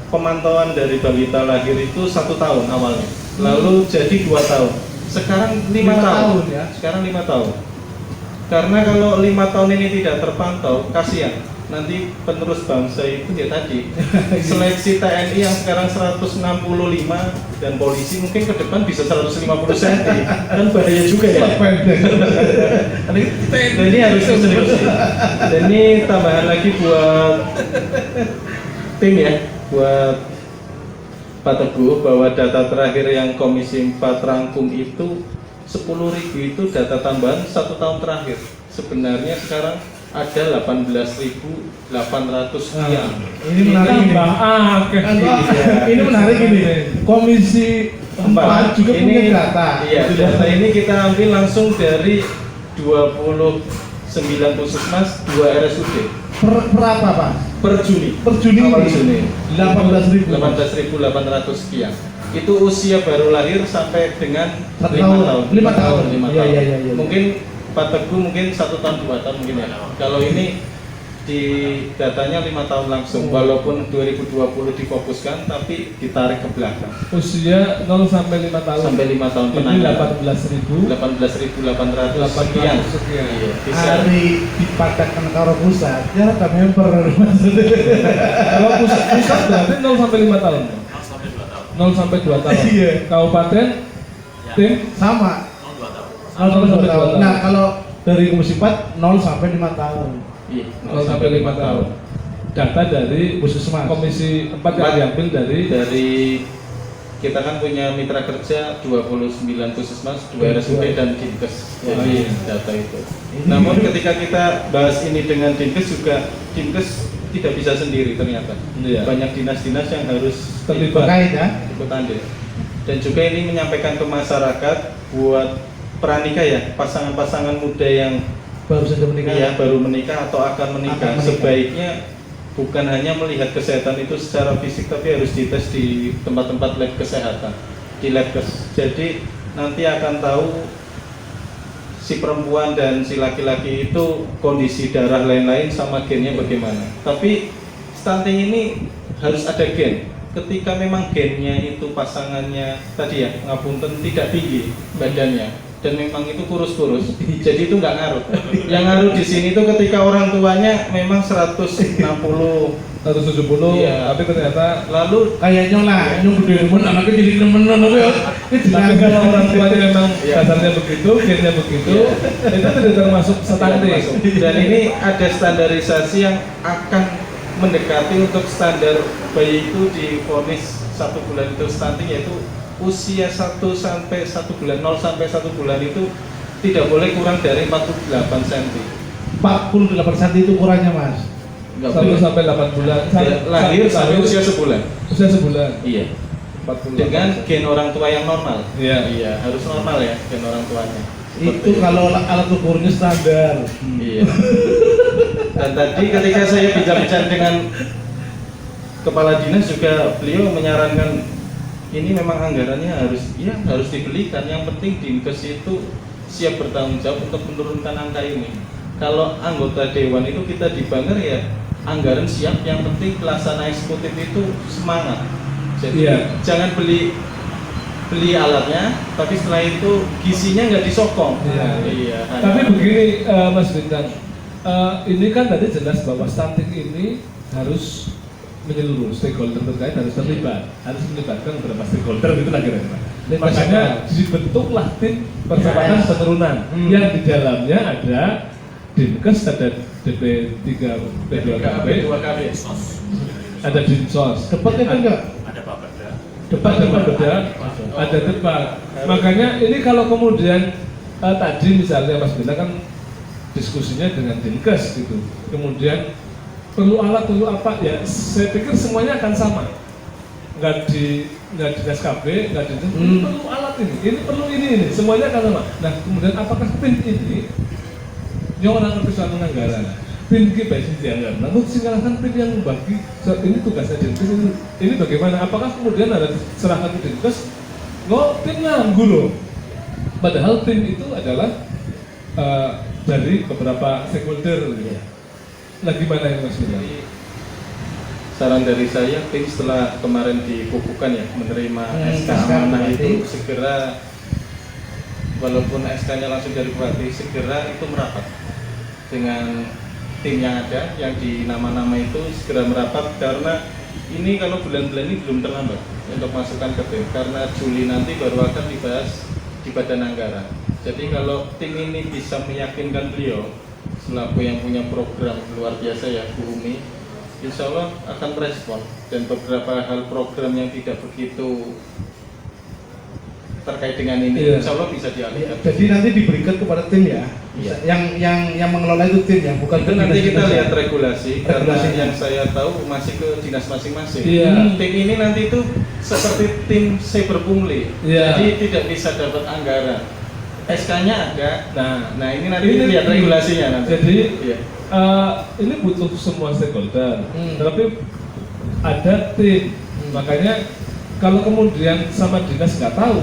pemantauan dari balita lahir itu 1 tahun awalnya. Lalu jadi 2 tahun. Sekarang 5 5 tahun. tahun ya. Sekarang 5 tahun. Karena kalau 5 tahun ini tidak terpantau, kasihan. Nanti penerus bangsa itu ya tadi seleksi TNI yang sekarang 165 dan polisi mungkin ke depan bisa 150 cm, kan bahaya juga ya. Dan ini harus serius. Dan ini tambahan lagi buat tim ya, buat Pak Teguh, bahwa data terakhir yang Komisi 4 rangkum itu 10.000 itu data tambahan 1 tahun terakhir. Sebenarnya sekarang ada 18.800 sekian. Ini menarik ini. Ini menarik ini. Komisi 4 juga punya data. Iya, data ini kita ambil langsung dari 29 puskesmas, 2 RSUD Per apa Pak? per Juni. Per Juni Awal ini? Juni. 18.000. 18.800 sekian. Itu usia baru lahir sampai dengan 5 1 tahun. tahun. 5 tahun. Lima Iya, tahun. iya, iya, iya. Mungkin Pak Teguh mungkin 1 tahun 2 tahun mungkin ya. Kalau ini di datanya 5 tahun langsung, walaupun 2020 difokuskan tapi ditarik ke belakang Usia 0 sampai 5 tahun. sampai 5 tahun Ini penanganan. 18.800 18.800 sekian. Iya, bisa. Hari dipadatkan karo pusat, ya ada member. Kalau pusat berarti 0 sampai 5 tahun. 0 sampai 2 tahun. Iya. Kabupaten tim Sama. 0 sampai 2 tahun. Nah, kalau dari Komisi 4 0 sampai 5 tahun. Iya, 0 sampai 5 tahun. Data dari Puskesmas. Komisi 4 yang diambil dari kita kan punya mitra kerja 29 puskesmas, 2 RSUD dan Dinkes. Oh, Jadi iya. data itu. Namun ketika kita bahas ini dengan Dinkes juga, Dinkes tidak bisa sendiri ternyata. Iya. Banyak dinas-dinas yang harus Terlibat. Terkait ya. ikut andil. Dan juga ini menyampaikan ke masyarakat buat pranikah ya, pasangan-pasangan muda yang Baru saja menikah. iya baru menikah atau akan menikah, Akan menikah. sebaiknya bukan hanya melihat kesehatan itu secara fisik, tapi harus dites di tempat-tempat lab kesehatan, di labkes. Jadi nanti akan tahu si perempuan dan si laki-laki itu kondisi darah lain-lain sama gennya bagaimana. Tapi stunting ini harus ada gen. Ketika memang gennya itu pasangannya tadi ya ngapunten tidak tinggi badannya dan memang itu kurus-kurus, jadi itu nggak ngaruh. Yang ngaruh di sini itu ketika orang tuanya memang 160, 170, Iya. tapi ternyata lalu Kayaknya lah, nyung gede nemen, anaknya jadi nemen tapi ya. tapi kalau orang tuanya memang Iya. dasarnya begitu, gennya begitu, itu tidak termasuk stunting. masuk. Dan ini ada standarisasi yang akan mendekati untuk standar bayi itu divonis 1 bulan itu stunting, yaitu usia 1 sampai 1 bulan, 0 sampai 1 bulan itu tidak boleh kurang dari 48 cm. 48 cm itu ukurannya Mas. 1 sampai 8 bulan. Lahir sampai usia sebulan. Usia sebulan. Iya. 48. Dengan gen orang tua yang normal. Iya. Iya, harus normal ya gen orang tuanya. Itu kalau alat ukurnya standar. Iya. Dan tadi ketika saya bincang-bincang dengan kepala dinas juga beliau menyarankan ini memang anggarannya harus dibelikan. Yang penting Dinkes itu siap bertanggung jawab untuk menurunkan angka ini. Kalau anggota dewan itu kita dibayar ya anggaran siap, yang penting pelaksana eksekutif itu semangat. Jadi jangan beli alatnya, tapi setelah itu gizinya nggak disokong. Iya. Tapi begini Mas Bintang, ini kan tadi jelas bahwa stunting ini harus menyeluruh, stakeholder terkait harus terlibat, harus melibatkan beberapa stakeholder gitu lah kira-kira. Makanya dibentuklah tim percepatan penurunan yang di dalamnya ada Dinkes, ada DP3, P2KB, ada Dinsos. Debat itu enggak? Debat, ada debat. Makanya ini kalau kemudian tadi misalnya Mas Bintang kan diskusinya dengan Dinkes gitu, kemudian perlu alat, perlu apa ya, saya pikir semuanya akan sama, nggak di dinas KB, nggak di perlu alat ini perlu ini, semuanya akan sama. Nah kemudian apakah tim ini yang orang ngerti soal anggaran, tim kita sih dianggaran, lalu silakan tim yang membagi ini tugasnya Dinkes ini bagaimana, apakah kemudian ada serahkan ke Dinkes, tim nganggur loh, padahal tim itu adalah dari beberapa stakeholder gitu. Nah gimana ini Mas Bintang? Saran dari saya, tim setelah kemarin dikukuhkan ya menerima SK amanah itu segera, walaupun SK-nya langsung dari Bupati, segera itu merapat dengan tim yang ada, yang di nama-nama itu segera merapat, karena ini kalau bulan-bulan ini belum terlambat untuk masukkan ke tim, karena Juli nanti baru akan dibahas di badan anggaran. Jadi kalau tim ini bisa meyakinkan beliau selaku yang punya program luar biasa ya Bu Umi, insya Allah akan merespon, dan beberapa hal program yang tidak begitu terkait dengan ini insya Allah bisa dialihkan. Jadi nanti diberikan kepada tim ya. Yang mengelola itu tim ya, bukan itu nanti kita lihat regulasi, karena yang saya tahu masih ke dinas masing-masing. Tim ini nanti itu seperti tim cyberpungli, jadi tidak bisa dapat anggaran. SK-nya ada. Nah ini nanti lihat regulasinya nanti. Jadi ini butuh semua stakeholder, tapi ada tim. Makanya kalau kemudian sama dinas nggak tahu,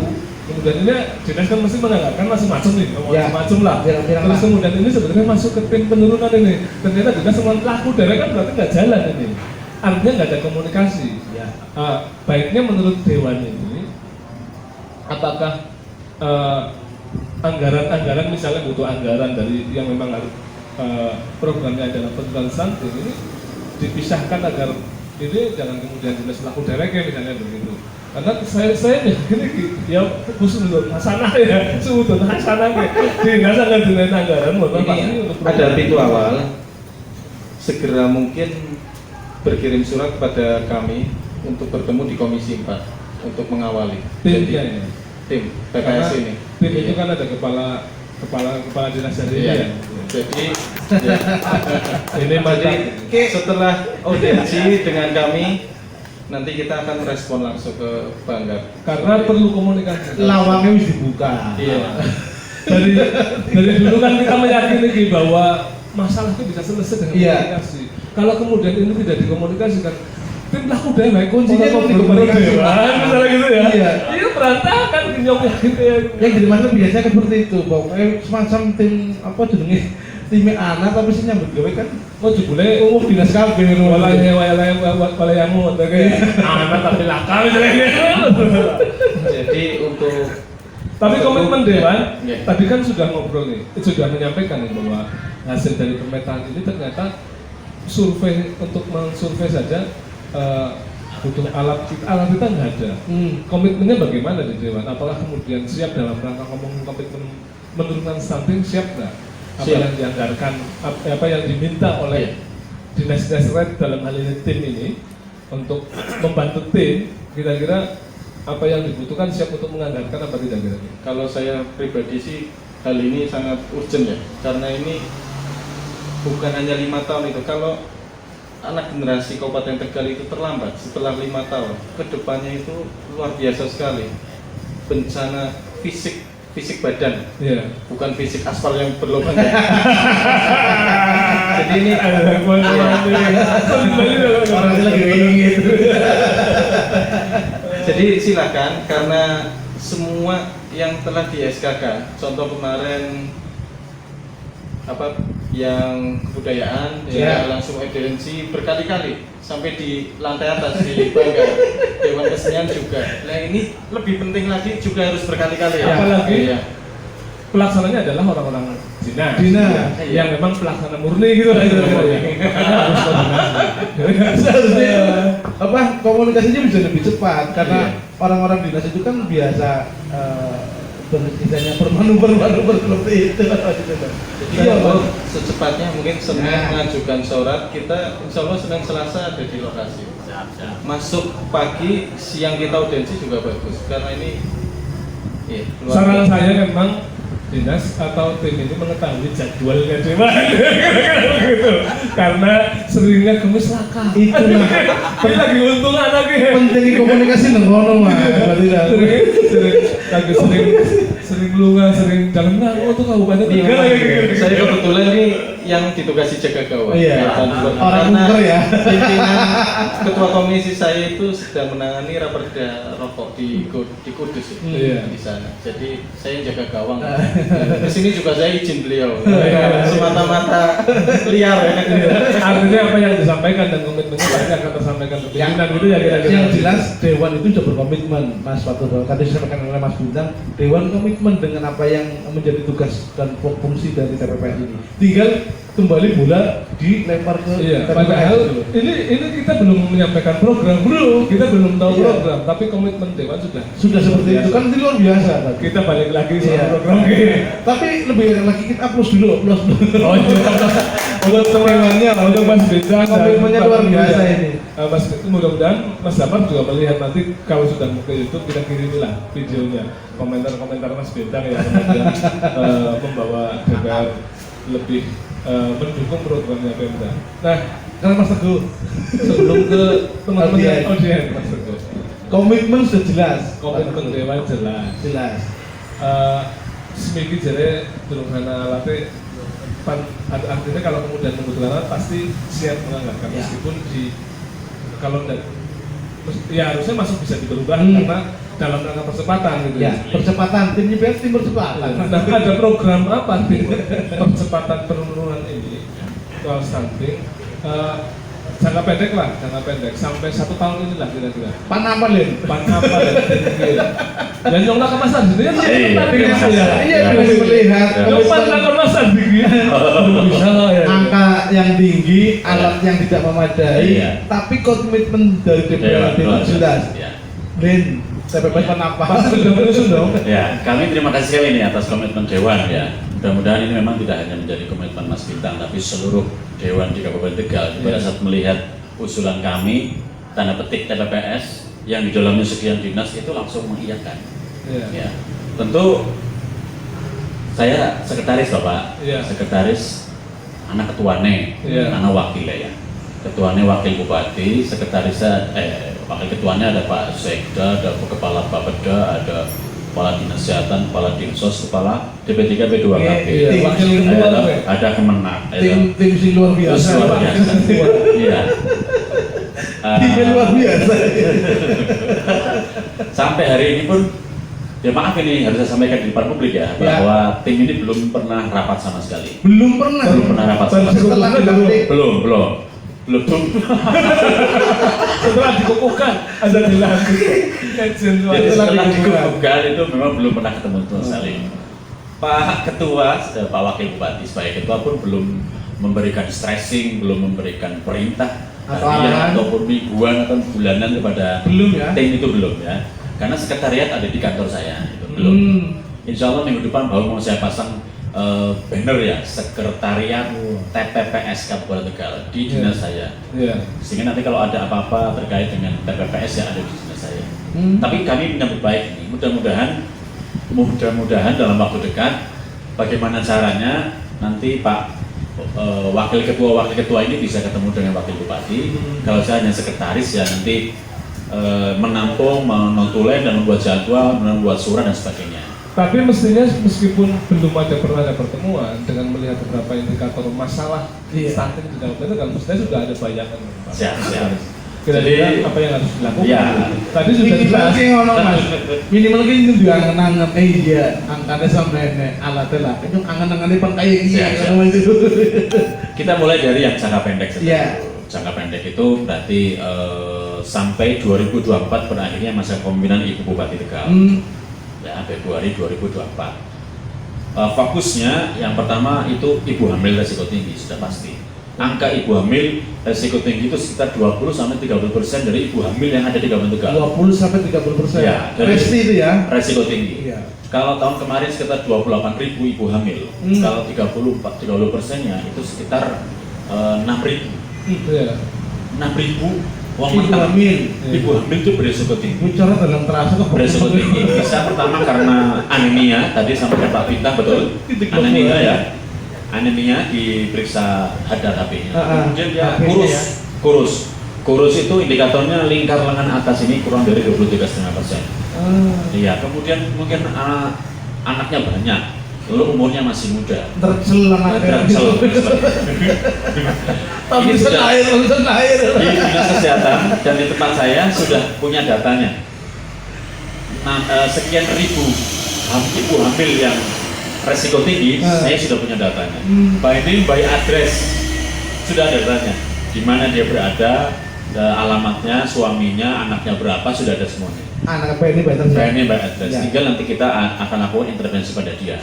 kemudian ini dinas kan mesti menganggapkan macam-macam nih, macam-macam lah. Terus kemudian ini sebenarnya masuk ke tim penurunan ini. Ternyata dinas semua pelaku daerah kan berarti nggak jalan ini. Artinya nggak ada komunikasi. Baiknya menurut dewan ini, apakah anggaran misalnya butuh anggaran dari yang memang harus programnya adalah penurunan stunting ini dipisahkan agar ini jangan kemudian dinas pelaku daerah misalnya begitu. Karena saya yakin ya khusus untuk hasanah ya, sudah hasanah dinas akan dinaik anggaran, ada pintu awal. Segera mungkin berkirim surat kepada kami untuk bertemu di Komisi 4 untuk mengawali. Tim PKS ini. Tim itu kan ada kepala dinas dari Jadi ini setelah audiensi dengan kami, nanti kita akan merespon langsung ke Banggar. Karena perlu komunikasi. Lawangnya harus dibuka. Dari dulu kan kita meyakini bahwa masalah itu bisa selesai dengan komunikasi. Kalau kemudian ini tidak dikomunikasikan, tim pelaku daerah kuncinya di komunikasi. Misalnya gitu ya. Iya berantakan yang jadi masalah biasanya kan seperti itu, bahwa semacam tim apa jenenge timnya anak tapi sih nyambut gawe kan jebule umum dinas kabeh walayamu kayak anak tapi laka misalnya gitu. Jadi untuk tapi komitmen dewan tadi kan sudah ngobrol nih, sudah menyampaikan nih bahwa hasil dari pemetaan ini ternyata survei, untuk mensurvei saja butuh alat kita nggak ada. Komitmennya bagaimana di dewan? Apakah kemudian siap dalam rangka ngomong komitmen menurunkan stunting, siap nggak? Apa yang dianggarkan, apa yang diminta oleh dinas-dinas terkait dalam hal ini tim ini untuk membantu tim, kira-kira apa yang dibutuhkan siap untuk menganggarkan apa tidak kira-kira? Kalau saya pribadi sih hal ini sangat urgent ya, karena ini bukan hanya 5 tahun itu. Kalau anak generasi Kabupaten Tegal itu terlambat setelah 5 tahun, kedepannya itu luar biasa sekali. Bencana fisik fisik badan, Iya. bukan fisik aspal yang berlubang. Jadi ini Orang itu lagi ingin. jadi silakan, karena semua yang telah di SKK, contoh kemarin apa yang kebudayaan, Ya. dia langsung evidensi berkali-kali sampai di lantai atas di bangga Dewan Kesenian juga. Nah ini lebih penting lagi juga harus berkali-kali ya. Apalagi Iya. pelaksananya adalah orang-orang dinas. Dinas. Yang memang pelaksana murni gitu lah itu. Makanya harus koordinasi. Seharusnya apa komunikasinya bisa lebih cepat karena Iya. orang-orang dinas itu kan biasa beristilahnya bermanuver seperti itu. Jadi Iya, kalau Bang. secepatnya mungkin Senin Nah. mengajukan surat, kita insya Allah Senin Selasa ada di lokasi. Masuk pagi, siang kita audiensi juga bagus karena ini iya, luar Saran biasa. saya memang dinas atau tim ini mengetahui jadwalnya cuma gitu. Karena seringnya kemis laka. Itulah Tapi lagi untung lagi. penting komunikasi nengono mah. Berarti dah. Sering lunga, sering jalan nang, tuh kabupaten Iya, Tegal lagi gitu. saya kebetulan ini yang ditugasi jaga gawang. Iya. Karena Orang kunker ya. pimpinan ketua komisi saya itu sedang menangani raperda rokok di Kudus ya, Iya. di sana. Jadi saya jaga gawang. Kesini juga saya izin beliau. Iya. Semata-mata liar ya. Artinya apa yang disampaikan dan komitmennya banyak akan tersampaikan ke pimpinan gitu ya kira-kira. Yang jelas Dewan itu sudah berkomitmen, Mas Fatur. Tadi disampaikan oleh Mas Bintang, Dewan komitmen dengan apa yang menjadi tugas dan fungsi dari TPPS ini. Tinggal kembali bola dilempar ke Iya, TPPS padahal dulu. ini kita belum menyampaikan program, bro. Kita belum tahu Iya. program, tapi komitmen Dewan Sudah seperti itu kan itu luar biasa. Pak. Kita balik lagi soal Iya. program ini. Tapi lebih enak lagi kita plus dulu. Oh iya. Untuk teman-temannya, untuk Mas Bintang dan Komitmennya Pak luar Budi biasa ya. ini. Mas, mudah-mudahan Mas Damar juga melihat nanti kalau sudah mau ke YouTube kita kirimilah videonya, komentar-komentar Mas Bintang yang kemudian membawa DPR lebih mendukung programnya Pemda. Nah, karena Mas Teguh sebelum ke teman-teman yang audien Mas Teguh, Komitmen sudah jelas. komitmen Dewan jelas. Jelas. Semiki jare durung ana alate artinya kalau kemudian kebetulan pasti siap menganggarkan Ya. meskipun di kalau enggak ya harusnya masuk bisa diperubah Hmm. karena dalam rangka percepatan gitu Ya, percepatan tim IPS tim percepatan. Nah, ada program apa tim percepatan penurunan ini soal stunting jangka pendek lah, jangka pendek sampai 1 tahun inilah kira-kira. Pan apa Lin? Pan apa dan tinggi. Dan nyong lah kemasan gitu ya. Iya, bisa melihat Nyong pan lah kemasan tinggi. Bisa ya. angka yang tinggi, alat yang tidak memadai, Iya. tapi komitmen dari DPRD Dewan, itu jelas. Ya. Lin, TPPS pan apa? Pasti sudah menyusun dong. Ya, kami terima kasih sekali nih atas komitmen Dewan ya. Mudah-mudahan ini memang tidak hanya menjadi komitmen Mas Bintang, tapi seluruh Dewan di Kabupaten Tegal pada saat melihat usulan kami, tanda petik TPPS yang di dalamnya sekian dinas itu langsung mengiyakan. Iya. Ya, tentu saya sekretaris Bapak, Iya. sekretaris anak ketuane, Iya. anak wakilnya ya. Ketuanya wakil bupati, sekretarisnya wakil ketuanya ada Pak Sekda, ada kepala Bapeda, ada kepala dinas kesehatan, kepala dinsos, kepala DP3 P2KP. Iya, wakil ketua ada, apa ya? ada kemenang, Tim sing luar Terus biasa. luar biasa. Iya. Timnya luar biasa. Sampai hari ini pun, ya maaf ini harus saya sampaikan di depan publik ya, bahwa tim ini belum pernah rapat sama sekali. Belum pernah. Belum pernah rapat sama sekali. Setelah dilantik. Belum. Setelah dikukuhkan ada dilantik. Kajian luar Jadi biasa. setelah dikukuhkan itu memang belum pernah ketemu sama sekali. Pak Ketua, Pak Wakil Bupati sebagai Ketua pun belum memberikan stressing, belum memberikan perintah Atau harian arahan. ataupun mingguan atau bulanan kepada Belum ya? tim itu belum ya. Karena sekretariat ada di kantor saya, itu belum. Insya Allah minggu depan baru mau saya pasang banner ya, sekretariat TPPS Kabupaten Tegal di dinas saya. Iya. Sehingga nanti kalau ada apa-apa terkait dengan TPPS ya ada di dinas saya. Tapi kami menyambut baik ini. Mudah-mudahan dalam waktu dekat bagaimana caranya nanti Pak wakil ketua ini bisa ketemu dengan wakil bupati. Kalau saya hanya sekretaris ya nanti menampung, menotulen dan membuat jadwal, membuat surat dan sebagainya. Tapi mestinya meskipun belum pernah ada pertemuan dengan melihat beberapa indikator masalah Iya. stunting di dalam itu kan mestinya sudah ada bayangan. Pak. Siap. Kira-kira apa yang harus dilakukan? Ya. Tadi sudah Minimal jelas. sih ngono Mas. Minimal ki itu juga angen-angen iya angkane sampe nek alatnya lah. Itu angen-angene pan kaya iki Siap. ngono itu. Kita mulai dari yang jangka pendek saja. Iya. Jangka pendek itu berarti sampai 2024 berakhirnya masa kepemimpinan Ibu Bupati Tegal. Ya, Februari 2024. Fokusnya yang pertama itu ibu hamil resiko tinggi sudah pasti. Angka ibu hamil resiko tinggi itu sekitar 20-30% dari ibu hamil yang ada di Kabupaten Tegal. 20-30%. Ya, dari- Resti itu ya. Resiko tinggi. Iya. Kalau tahun kemarin sekitar 28.000 ibu hamil. Kalau 30% itu sekitar 6.000. Iya. 6.000 uang Ibu mentah. hamil. Ibu hamil itu beresiko tinggi. Bicara dalam terasa kok Beresiko tinggi bisa pertama karena anemia, tadi sampai Pak Bintang betul. Anemia ya. Anemia diperiksa hadar HP-nya. Kemudian dia HP-nya ya. kurus itu indikatornya lingkar lengan atas ini kurang dari 23,5%. Iya, kemudian mungkin anaknya banyak, lalu umurnya masih muda. tercel anaknya. Tercel. Tapi Ini sudah- lahir. Di Dinas Kesehatan dan di tempat saya sudah punya datanya. Sekian ribu ibu hamil yang resiko tinggi, saya sudah punya datanya. By name, by address, sudah ada datanya. Di mana dia berada, alamatnya, suaminya, anaknya berapa, sudah ada semuanya. Anak apa ini better By name, by address. Ya. Tinggal nanti kita akan lakukan intervensi pada dia.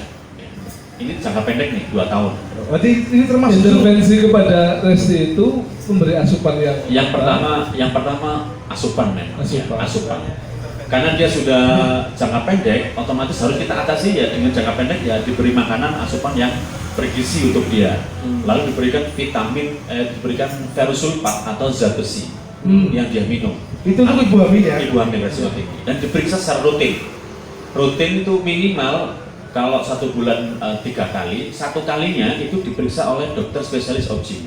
Ini jangka pendek nih, 2 tahun. Berarti ini termasuk Intervensi kepada Resti itu memberi asupan Yang pertama asupan memang. Asupan. Ya, asupan. Karena dia sudah jangka pendek, otomatis harus kita atasi ya dengan jangka pendek ya diberi makanan asupan yang bergizi untuk dia. Lalu diberikan vitamin, diberikan ferrous sulfat atau zat besi yang dia minum. itu untuk ibu hamil ya. Ibu hamil resiko tinggi dan diperiksa secara rutin. Rutin itu minimal kalau 1 bulan 3 kali, 1 kalinya itu diperiksa oleh dokter spesialis OBGYN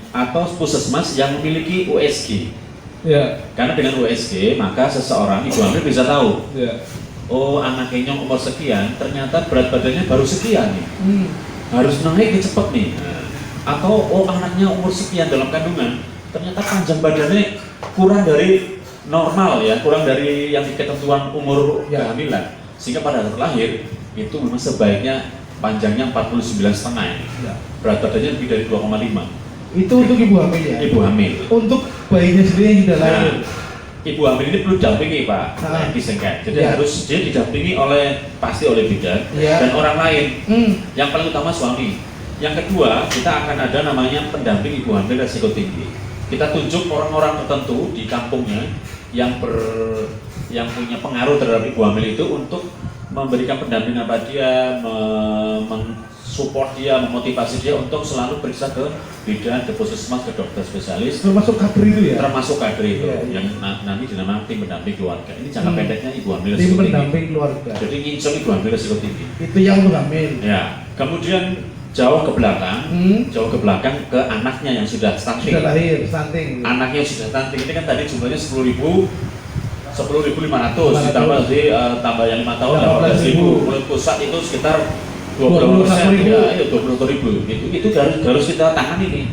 atau puskesmas yang memiliki USG. Ya. Karena dengan USG maka seseorang ibu hamil bisa tahu, Ya. oh anaknya umur sekian, ternyata berat badannya baru sekian nih, harus naik cepet nih. Atau oh anaknya umur sekian dalam kandungan, ternyata panjang badannya kurang dari normal ya, kurang dari yang ketentuan umur Ya. kehamilan, sehingga pada saat lahir itu memang sebaiknya panjangnya 49,5 ini. Ya. Berat badannya lebih dari 2,5. Itu untuk ibu hamil ya. Ibu hamil. Untuk bayinya sendiri yang sudah lahir. Nah, ibu hamil ini perlu didampingi Pak, disengket. Jadi Ya. harus dia didampingi pasti oleh bidan Ya. dan orang lain. Hmm. Yang paling utama suami. Yang kedua, kita akan ada namanya pendamping ibu hamil resiko tinggi. Kita tunjuk orang-orang tertentu di kampungnya yang punya pengaruh terhadap ibu hamil itu untuk memberikan pendampingan pada dia, mensupport dia, memotivasi dia untuk selalu periksa ke bidan, ke puskesmas, ke dokter spesialis, Termasuk kader itu ya. termasuk kader itu Iya, iya. yang nanti dinamakan tim pendamping keluarga. Ini jangka pendeknya ibu hamil Tim resiko tinggi. pendamping keluarga. Jadi nginceng ibu hamil resiko tinggi. Itu yang untuk hamil. Ya, kemudian jauh ke belakang ke anaknya yang sudah stunting. Sudah lahir, stunting. Anaknya yang sudah stunting ini kan tadi jumlahnya 10.500 ditambah di tambah yang 5 tahun 18.000. Mulai pusat itu sekitar 20%, ya, itu 20.000. Itu harus kita tangani nih.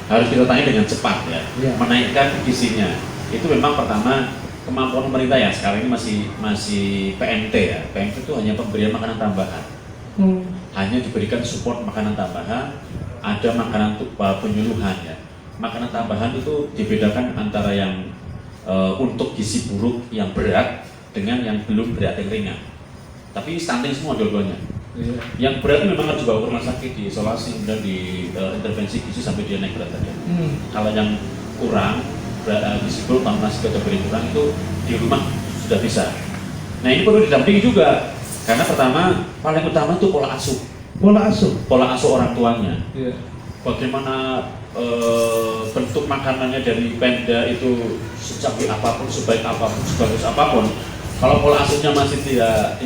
Harus kita tangani dengan cepat ya. Ya. Menaikkan gizinya. Itu memang pertama kemampuan pemerintah ya. Sekarang ini masih PMT ya. PMT itu hanya pemberian makanan tambahan. Hanya diberikan support makanan tambahan, ada makanan penyuluhan ya. Makanan tambahan itu dibedakan antara yang untuk gizi buruk yang berat dengan yang belum berat yang ringan. Tapi stunting semua dua-duanya. Iya. Yang berat itu memang harus dibawa ke rumah sakit, diisolasi, kemudian di intervensi gizi sampai dia naik berat badan. Kalau yang kurang gizi buruk, masih kategori kurang itu di rumah sudah bisa. Nah ini perlu didampingi juga. Karena pertama, paling utama itu pola asuh. Pola asuh orang tuanya. Iya. Bagaimana bentuk makanannya dari Pemda itu secapai apapun, sebaik apapun, sebagus apapun. Kalau pola asuhnya masih tidak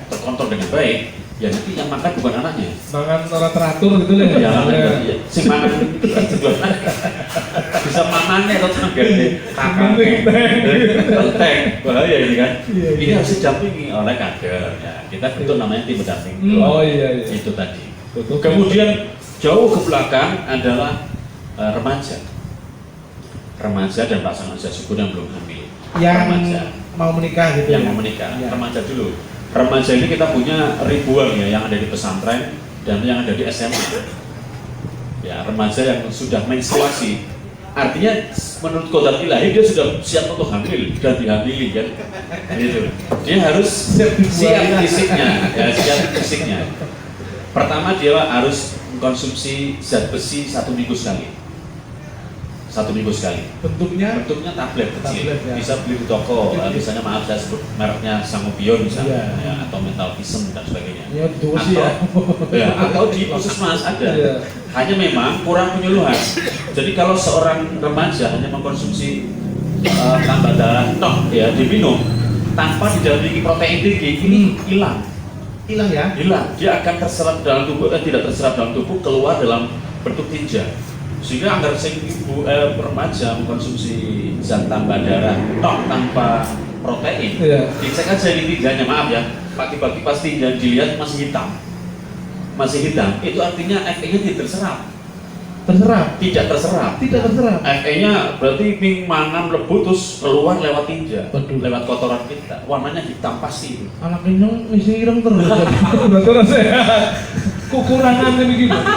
terkontrol dengan baik, ya nanti yang makan bukan anaknya. Mangan ora teratur gitu lah. Ya, si makan bisa mana omane atau tanggane kakaknya penting bahaya ini kan. Iya, Ini iya. harus didampingi oleh kader ya. Kita bentuk namanya tim pendamping. Oh iya, iya. Itu tadi. Betul. Kemudian jauh ke belakang adalah remaja. Remaja dan pasangan usia subur yang belum hamil. Yang Remaja mau menikah gitu. yang ya? mau menikah. Iya. Remaja dulu. Remaja ini kita punya ribuan ya, yang ada di pesantren dan yang ada di SMA. Ya, remaja yang sudah menstruasi. Artinya menurut kodrat ilahi dia sudah siap untuk hamil dan dihamili kan. Gitu. Dia harus siap fisiknya, ya siap fisiknya. Pertama dia harus mengkonsumsi zat besi 1 minggu sekali. 1 minggu sekali. Bentuknya Bentuknya tablet kecil, Tablet, ya. bisa beli di toko, misalnya maaf saya sebut mereknya Sangobion misalnya, Iya. ya, atau Mental Vision dan sebagainya. ya dosi ya. Atau di puskesmas ada. Iya. Hanya memang kurang penyuluhan. Jadi kalau seorang remaja hanya mengkonsumsi tambah darah tok ya diminum tanpa didampingi protein tinggi, ini hilang. Hilang ya. Hilang. Dia akan terserap dalam tubuh, tidak terserap dalam tubuh, keluar dalam bentuk tinja. Sehingga agar ibu remaja mengkonsumsi zat tambah darah tok tanpa protein, Iya. dicek aja ini tinjanya, maaf ya, pagi-pagi pasti dilihat masih hitam, itu artinya Fe-nya tidak terserap, Tidak terserap. Fe-nya berarti ping mangan lebu terus keluar lewat tinja, Waduh. lewat kotoran kita, warnanya hitam pasti. Anak kenyang isi ireng terus. Berarti rasanya kekurangan ini gimana?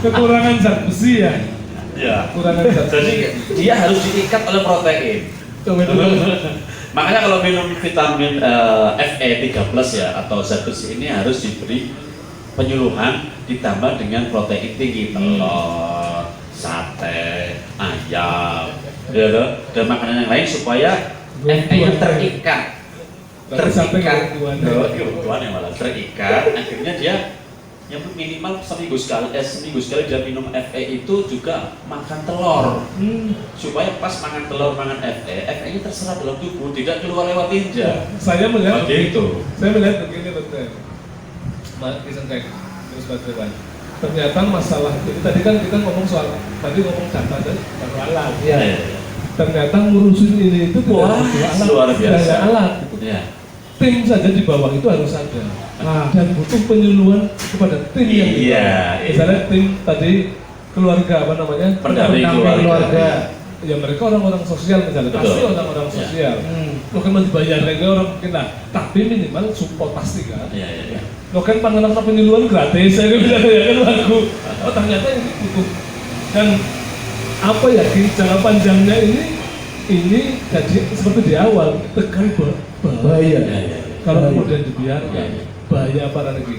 Kekurangan zat besi ya. Ya. Kekurangan zat Jadi dia harus diikat oleh protein. Makanya kalau minum vitamin Fe3+ ya atau zat besi ini harus diberi penyuluhan ditambah dengan protein tinggi, telur, sate, ayam, ya toh? Dan makanan yang lain supaya Fe-nya terikat. Berarti sampai kebutuhan. Kebutuhan yang malah terikat, akhirnya dia yang minimal seminggu sekali dia minum Fe itu juga makan telur supaya pas makan telur makan Fe-nya terserap dalam tubuh, tidak keluar lewat tinja. Saya melihat Begitu. Saya melihat begini dokter. Disengkek terus Pak. Ternyata masalah ini tadi kan kita ngomong soal data dan alat. Iya. Ternyata ngurusin ini itu tidak Wah, butuh alat, luar biasa. tidak ada alat. Ya. Tim saja di bawah itu harus ada. Nah, Dan butuh penyuluhan kepada tim yang di Iya, bawah. iya. Misalnya tim tadi keluarga apa namanya? Pendamping keluarga. Ya mereka orang-orang sosial misalnya, Betul. pasti orang-orang Ya. sosial. Lo kan dibayar lagi orang mungkin lah, tapi minimal support pasti kan. Iya. Lo kan panganan penyuluhan gratis, saya bilang ya kan lagu. Oh ternyata ini butuh. Dan apa ya jangka panjangnya ini jadi seperti di awal tekan bahaya. Iya. Kalau Bahaya. kemudian dibiarkan, Iya. bahaya apa lagi?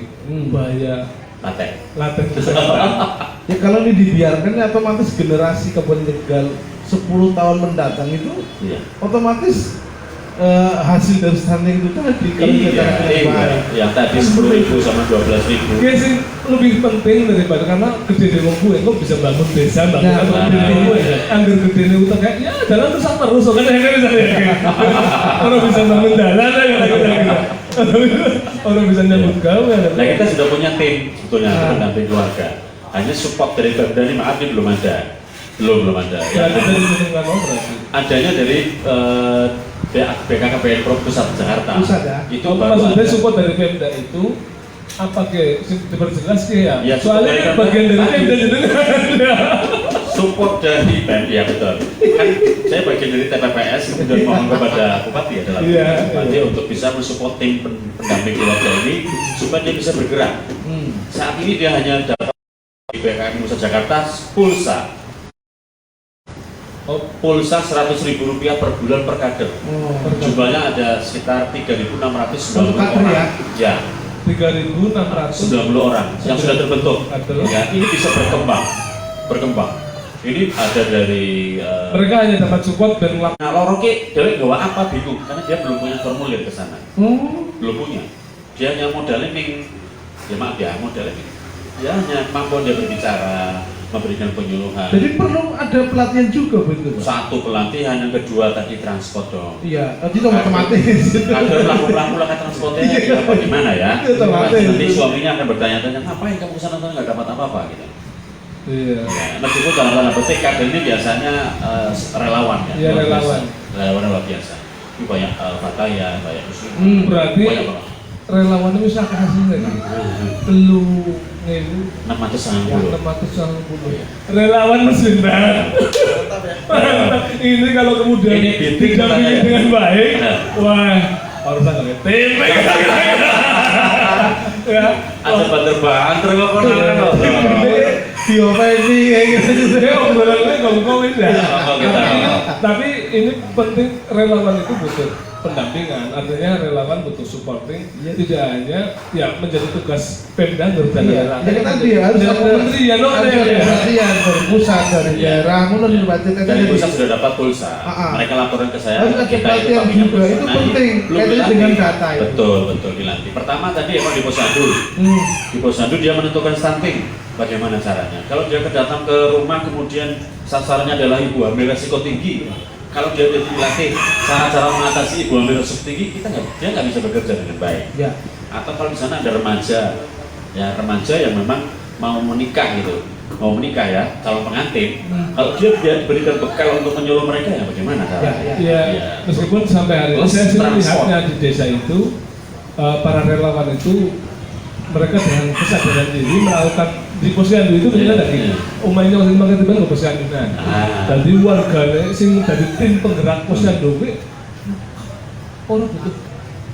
Bahaya Paten. laten kesehatan. ya kalau ini dibiarkan ya otomatis generasi Kabupaten Tegal 10 tahun mendatang itu Iya. otomatis hasil dari stunting itu tadi kalau kita Iya. baik. Yang tadi 10.000 sama 12.000. Iya sih lebih penting daripada karena gede di wong gue, kok bisa bangun desa, bangun Nah, apa gede di wong gue, anggur gede di utang kayak ya jalan terus apa terus kan ya misalnya orang bisa bangun jalan ya kira-kira. Orang bisa nyambut gawe. Nah kita sudah punya tim sebetulnya pendamping keluarga. Hanya support dari Pemda ini maaf ini belum ada. Belum ada. Berarti dari lingkungan berarti. Adanya dari BKKBN Pro Pusat Jakarta. Pusat ya? Itu Itu baru maksudnya ada. support dari Pemda itu apa ke diperjelas ke ya? Ya, support Soalnya dari kan Pemda bagian dari tadi. Pemda juga ada. Support dari Pemda, ya betul. Kan saya bagian dari TPPS kemudian mohon kepada Bupati ya dalam Iya. Bupati untuk bisa mensupport tim pendamping keluarga ini supaya dia bisa bergerak. Saat ini dia hanya dapat di BKM Pusat Jakarta pulsa 100.000 rupiah per bulan per kader. Jumlahnya ada sekitar 3.690 Untuk kader orang. ya? Ya, 3.600 90 orang yang sudah terbentuk. Kader. Ya, ini bisa berkembang. Ini ada dari mereka hanya dapat support dan nah lorong ki dewek gawa apa bingung karena dia belum punya formulir ke sana. Belum punya. Dia hanya modalnya modalnya dia hanya mampu dia berbicara, memberikan penyuluhan. Jadi perlu ada pelatihan juga begitu Pak? Satu pelatihan, yang kedua tadi transport dong. Iya, itu otomatis. Ada pelaku-pelaku lah transportnya apa gimana ya? Itu otomatis. Nanti suaminya akan bertanya-tanya, ngapain kamu kesana nggak dapat apa-apa gitu. Iya. Ya, meskipun dalam tanda petik kader ini biasanya relawan ya. Iya, luar biasa. relawan. Relawan luar biasa. Ini banyak Fataya, banyak muslim. Berarti banyak banget. relawan itu bisa kasih kan? Telu ngewu 690. 690. Relawan mesin banget. Ini kalau kemudian Ini bintik didampingi katanya. dengan baik, Nah. wah harus ada tempe. Ya, Ada terbang terkokon kan. diopeni kayak gitu. Ya obrolannya ngomong ya. Oh, kita. Tapi ini penting, relawan itu butuh pendampingan, artinya relawan butuh supporting, tidak hanya ya menjadi tugas Pemda ngerjain relawan. Jadi tadi harus Dari menteri ya harus ada perhatian dari pusat, dari Iya. daerah, mulai dibacakan Dari pusat sudah dapat pulsa. Mereka laporan ke saya. Harus ada kita itu pelatihan punya juga, pulsa. itu Nah, penting, belum kaitannya dilatih. dengan data itu. Betul dilatih. Pertama tadi emang di posyandu. Di posyandu dia menentukan stunting. Bagaimana caranya? Kalau dia datang ke rumah kemudian sasarannya adalah ibu hamil resiko tinggi. Kalau dia dilatih cara-cara mengatasi ibu hamil resiko tinggi, dia nggak bisa bekerja dengan baik. Ya. Atau kalau di sana ada remaja, ya remaja yang memang mau menikah gitu, mau menikah ya, calon pengantin. Kalau dia diberikan bekal untuk menyuruh mereka ya bagaimana caranya? Ya, Ya. meskipun sampai hari ini Terus saya sih transport. melihatnya di desa itu para relawan itu mereka dengan kesadaran diri melakukan di posyandu itu benar Iya, lagi. iya. Umumnya waktu itu makan tiba ke posyandu nah. Jadi warganya sing dari tim penggerak posyandu kuwi orang butuh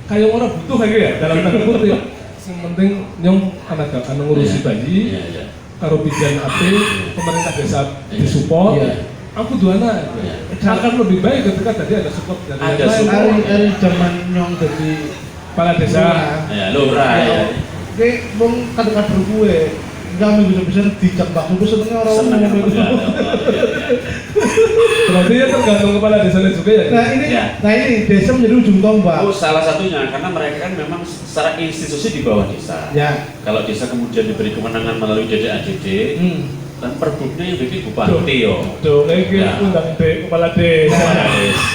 kayak orang butuh kayak ya dalam tanda kutip. Yang penting nyong anak anu ngurusi bayi, Iya. karo bidan ape, pemerintah desa Iya. disupport. Iya. Aku dua anak. Iya. Akan lebih baik ketika tadi ada support dari Ada yang lain. support. Hari zaman nyong jadi Kepala desa. Ya, lurah ya. Kayak bang kader-kader gue, kami bisa dicap bakso, gue senengnya orang Senang ngomong gitu. ya. Berarti ya tergantung kepala desanya juga ya. Ya. Nah ini desa menjadi ujung tombak. Oh, salah satunya karena mereka kan memang secara institusi di bawah desa. Ya. Kalau desa kemudian diberi kemenangan melalui DDADD, dan perbuknya yang bikin bupati yo. Dong, ini Ya. undang kepala desa.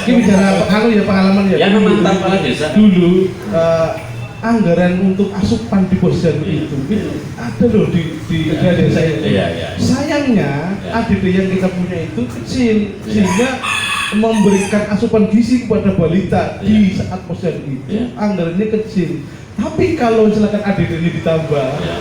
Ini bicara pengalaman ya. Yang mantan kepala desa. Dulu Anggaran untuk asupan di posyandu itu ada loh di desa itu. Iya. Sayangnya Ya. ADD yang kita punya itu kecil sehingga memberikan asupan gizi kepada balita di saat posyandu itu Ya. anggarannya kecil. Tapi kalau misalkan ADD ini ditambah, Ya.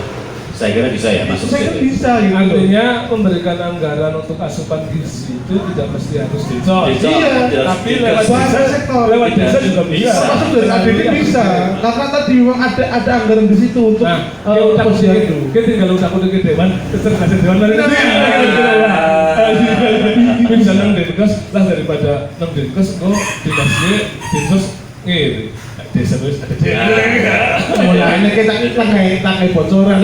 Saya kira bisa ya masuk saya kan situ. bisa gitu. artinya memberikan anggaran untuk asupan gizi itu tidak mesti harus desa. Desa, Iya, tidak tapi sedikit. lewat Bahasa desa, sektor. lewat Tidak. desa juga bisa. Bisa. Masuk dari ADD bisa, karena tadi memang ada anggaran di situ untuk Nah, kita udah posyandu. kita tinggal udah ke dewan, terus kasih dewan lagi. Bisa nang dekas lah daripada nang dekas kok dinasnya dinsos ngiri. Desa wis ada Mulainya kita kayak bocoran.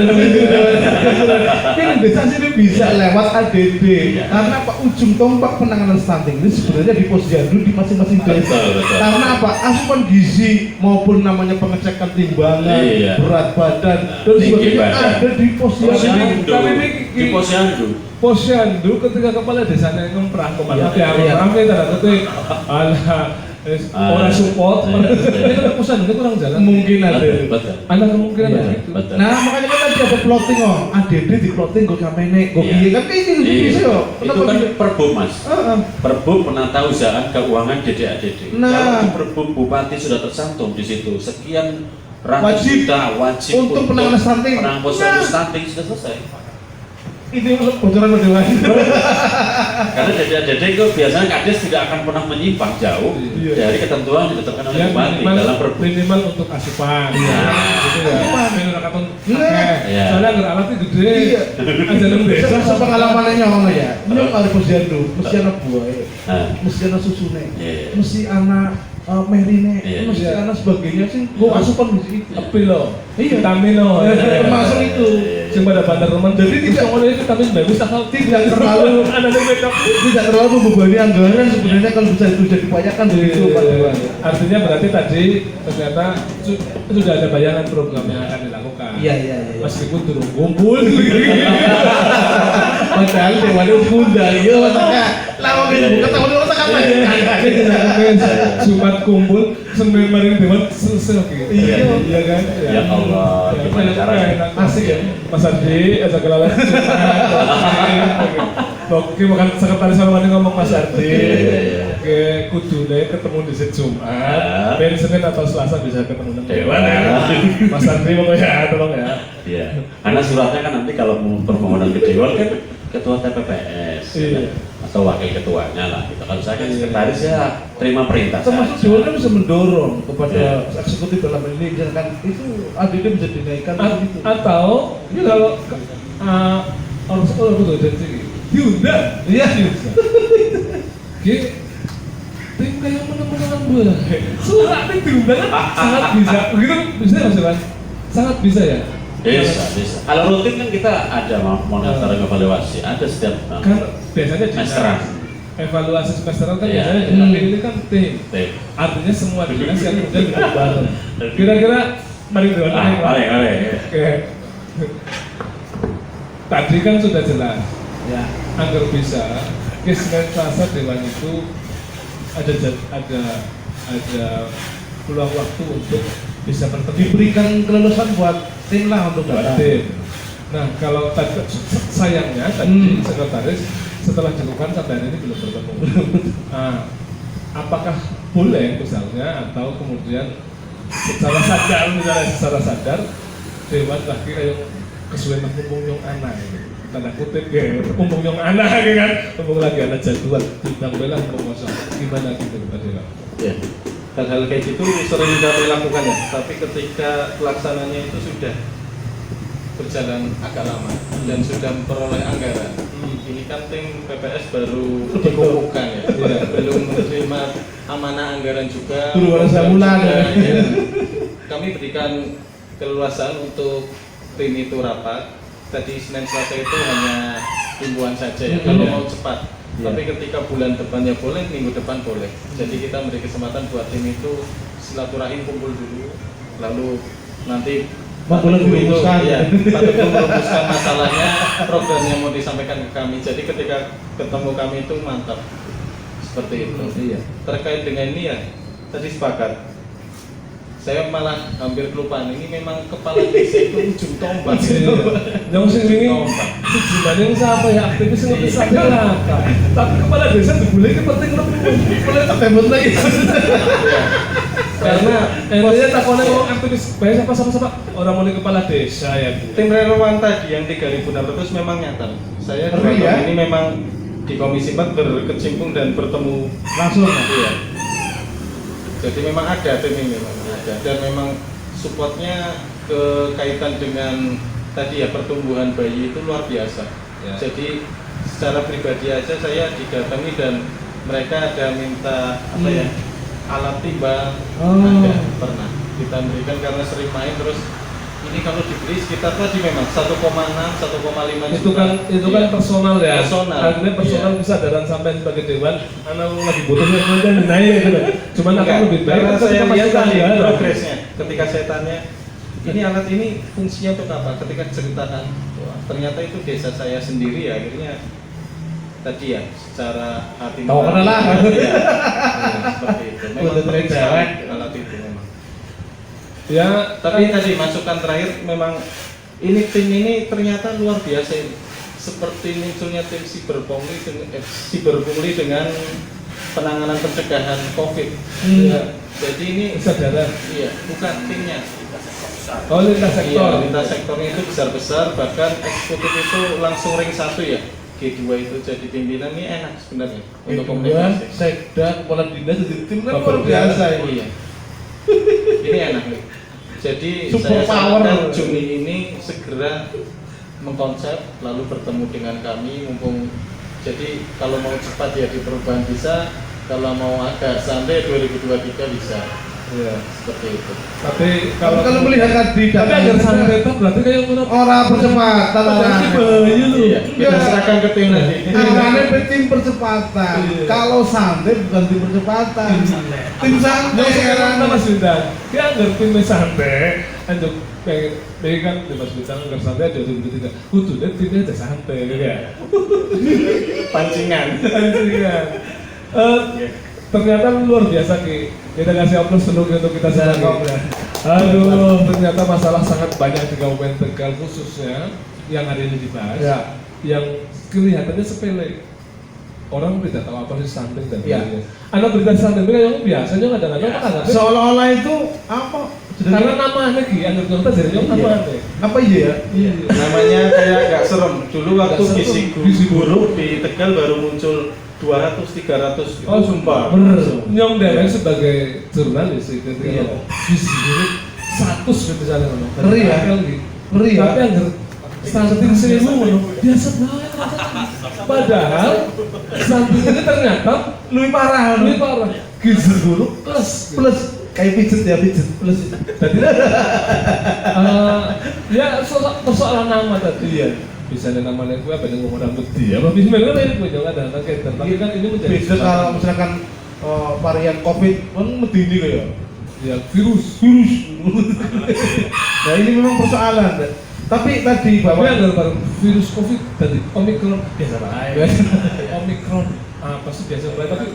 Kan desa sini bisa lewat ADD. Karena apa ujung tombak penanganan stunting ini sebenarnya di posyandu di masing-masing desa. Betul. Karena apa asupan gizi maupun namanya pengecekan timbangan, Iya. berat badan dan Tinggi sebagainya badan. ada di posyandu. Posyandu. Tapi ini Di posyandu. posyandu ketika kepala desanya ngemprah kemana Iya, ya iya. rame tanda kutip alah orang support Iya. itu posyandu kurang jalan Mungkin ada. Betul. ada kemungkinan Iya. ada itu. Betul. Nah makanya kan tadi ada plotting ADD di plotting gue kamene, gue Iya. piye kan kayak gitu Iya. bisa yo. Itu kan perbuk mas. Heeh. Perbuk penata usahaan keuangan DDADD. Nah. Kalau di perbuk bupati sudah tercantum di situ sekian ratus Wajib. juta wajib Untuk penanganan stunting. penanganan posyandu Nah. stunting sudah selesai. Ini bocoran lebih lanjut. Karena DDADD itu biasanya kades tidak akan pernah menyimpang jauh Iya. dari ketentuan yang ditetapkan oleh Ya, bupati minimal, dalam perbuk. minimal untuk asupan Iya. gitu ya minimal katon Iya. akeh soalnya nggak alatnya gede Iya. aja nang desa Sepengalamannya ngono ya. Nyok kali posyandu, mesti anak buah, Nah. mesti anak susune, Iya. mesti anak merine, Iya. mesti Iya. anak sebagainya sih. Gue asupan di situ. tapi lo Iya. vitamin lo Termasuk itu. sing pada bandar teman jadi tidak ngono itu vitamin bagus akal Tidak terlalu ada yang beda tidak terlalu membebani anggaran sebenarnya kalau bisa itu jadi diupayakan begitu Pak Dewan. artinya berarti tadi ternyata sudah ada bayangan program yang akan dilakukan Iya. meskipun turun kumpul Padahal Dewan itu bunda, iya makanya lama gitu bukan tahun orang tak Sama Jumat kumpul, Senin mari dewan selesai oke. Iya kan? Ya Allah, gimana caranya? Asik ya. Mas Ardi, ajak kenalan Jumat. Oke, bukan sekretaris sama ngomong Mas Ardi. Oke, kudune ketemu di Jumat. Ben Senin atau Selasa bisa ketemu dengan dewan ya. Mas Ardi mau ya, tolong ya. Iya. Karena suratnya kan nanti kalau mau permohonan ke dewan kan ketua TPPS Iya. atau wakil ketuanya lah gitu. Kalau saya kan sekretaris ya terima perintah Termasuk saja. Dewan kan bisa mendorong kepada Iya. eksekutif dalam ini, misalkan itu ADD bisa dinaikkan gitu. Atau ini kalau harus betul jadi diundang. Iya. Oke, tim kayak menang-menangan bola. Suratnya diundang kan sangat bisa. Begitu bisa nggak sih Mas? Sangat bisa ya. Bisa. Kalau rutin kan kita ada monitoring evaluasi, ada setiap Kan biasanya di semesteran. evaluasi semesteran kan Iya. biasanya tapi ini kan tim. Tim. Artinya semua dinas yang kemudian duduk bareng. Kira-kira mari dewan Mari. Oke. Tadi kan sudah jelas. Ya. Agar bisa, Senin Selasa dewan itu ada peluang waktu untuk bisa bertemu. Diberikan kelulusan buat tim lah untuk Buat datang. tim. Nah, kalau tadi sayangnya tadi sekretaris setelah dilakukan sampai hari ini belum bertemu. Nah, apakah boleh misalnya atau kemudian secara sadar dewan lagi kayak kesuwen mumpung yang anak ini. Tanda kutip ya, mumpung yang anak ya kan, mumpung lagi ada jadwal timbang belah mumpung kosong. Gimana gitu tadi Pak? Ya, hal-hal kayak gitu sering kami lakukan ya, tapi ketika pelaksananya itu sudah berjalan agak lama dan sudah memperoleh anggaran. Ini kan tim PPS baru dikukuhkan ya, belum menerima amanah anggaran juga. Baru sebulan juga, ya. ya. Kami berikan keleluasan untuk tim itu rapat. Tadi Senin Selasa itu hanya himbauan saja ya, kalau mau cepat. Tapi ketika bulan depannya boleh, minggu depan boleh. Jadi kita beri kesempatan buat tim itu silaturahim kumpul dulu, lalu nanti Boleh dirumuskan. ya, Pak Teguh merumuskan masalahnya, program yang mau disampaikan ke kami. Jadi ketika ketemu kami itu mantap, seperti itu. Iya. Terkait dengan ini ya, tadi sepakat. Saya malah hampir kelupaan, ini memang kepala desa itu ujung tombak. Yang sing wingi sebenarnya siapa ya aktivis yang bisa lah. Tapi kepala desa dibully itu penting loh. Boleh tak tembus lagi. Karena dia takutnya ngomong aktivis bayar siapa orang mulai kepala desa ya. Tim relawan tadi yang 3.600 memang nyata. Saya Ngeri ya? ini memang di Komisi 4 berkecimpung dan bertemu Langsung. iya. Jadi memang ada tim ini memang ada dan memang supportnya kaitan dengan tadi ya pertumbuhan bayi itu luar biasa. Ya. Jadi secara pribadi aja saya didatangi dan mereka ada minta apa ya alat timbang ada pernah kita berikan karena sering main terus ini kalau dibeli sekitar tadi memang 1,6 1,5 Itu kan personal ya. Personal. Akhirnya personal Iya. kesadaran sampai sebagai dewan, anak lagi butuhnya kemudian naik gitu. Cuman akan Enggak, lebih baik karena ketika saya masih lihat tadi anggaran. progresnya ketika saya tanya ini alat ini fungsinya untuk apa ketika diceritakan wah, ternyata itu desa saya sendiri ya akhirnya tadi ya secara hati Tahu nurani, lah. ya, seperti itu memang Udah penting sekali terjawab. alat itu memang Ya, tapi tadi masukan terakhir memang ini tim ini ternyata luar biasa ini. Seperti munculnya tim siberpungli dengan penanganan pencegahan COVID. Ya, jadi ini kesadaran. iya bukan timnya. Oh, lintas sektor. Iya, lintas sektornya itu besar-besar, bahkan eksekutif itu langsung ring 1 ya. G2 itu jadi pimpinan ini enak sebenarnya untuk Kemudian komunikasi. Sekda kepala dinas jadi tim kan Bapak luar biasa ini. Iya. Ini enak nih. Jadi Super saya power. sarankan Juni ini segera mengkonsep lalu bertemu dengan kami mumpung jadi kalau mau cepat ya di perubahan bisa, kalau mau agak santai 2023 bisa. Iya. Seperti itu. Tapi Kalau melihat tadi tapi agar sampai itu berarti kayak menurut orang percepatan orang. bayi lu. Iya, kita serahkan ke tim nanti. Arahnya tim percepatan. Iya. Kalau santai bukan tim percepatan. Tim santai. Kita Mas Bintang, kita agar tim santai, anjuk pengen kan di Mas Bintang agar santai aja 2023. Kudu deh timnya aja santai gitu ya. Pancingan. Anjingan. Ternyata luar biasa Ki. Kita kasih aplaus dulu untuk kita Ya, semua. Aduh, ternyata masalah sangat banyak di Kabupaten Tegal khususnya yang hari ini dibahas. Ya. Yang kelihatannya sepele. Orang tidak tahu apa sih stunting dan Ya. sebagainya. Anak berita stunting itu yang biasanya kadang-kadang anggapnya Seolah-olah itu apa? karena namanya Ki, anggap kita jadi Iya. namanya. Apa iya ya? Iya. Namanya kayak gak serem. Dulu waktu Nggak serem. gizi guru di Tegal baru muncul 200-300. Oh sumpah, Bener. Nyong Dereng sebagai jurnalis itu Iya. gizi guru 100 gitu misalnya ngono. Ngeri ya? Ngeri ya? Tapi yang stunting 1000 ngono biasa banget. Padahal stunting ini ternyata Lebih parah. lebih parah. Gizi guru plus Plus kayak pijet ya, pijet plus. Jadi ya persoalan nama tadi ya. Bisa namanya gue apa yang ngomong rambut dia, apa bisa memang ini gue jangan ada kayak tapi kan ini menjadi Beda kalau misalkan varian COVID, kan medini kayak ya virus. Nah ini memang persoalan. Tapi tadi Tapi bahwa yang baru virus COVID tadi Omikron biasa banget. Omikron apa sih biasa banget tapi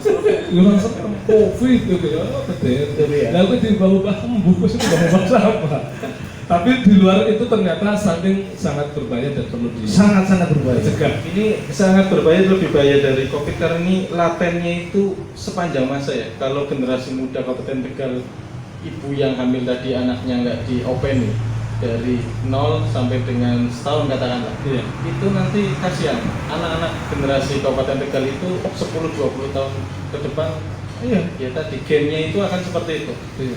orang serem COVID gitu ya. Betul. ya. Lalu di bawah embuk sih bawah apa? Tapi di luar itu ternyata stunting sangat berbahaya dan perlu sangat-sangat berbahaya. dicegah. Ini sangat berbahaya, lebih bahaya dari COVID karena ini latennya itu sepanjang masa ya. Kalau generasi muda Kabupaten Tegal, ibu yang hamil tadi anaknya nggak diopeni dari 0 sampai dengan setahun katakanlah, Iya. itu nanti kasihan anak-anak generasi Kabupaten Tegal itu 10-20 tahun ke depan Iya. ya tadi gennya itu akan seperti itu. Iya.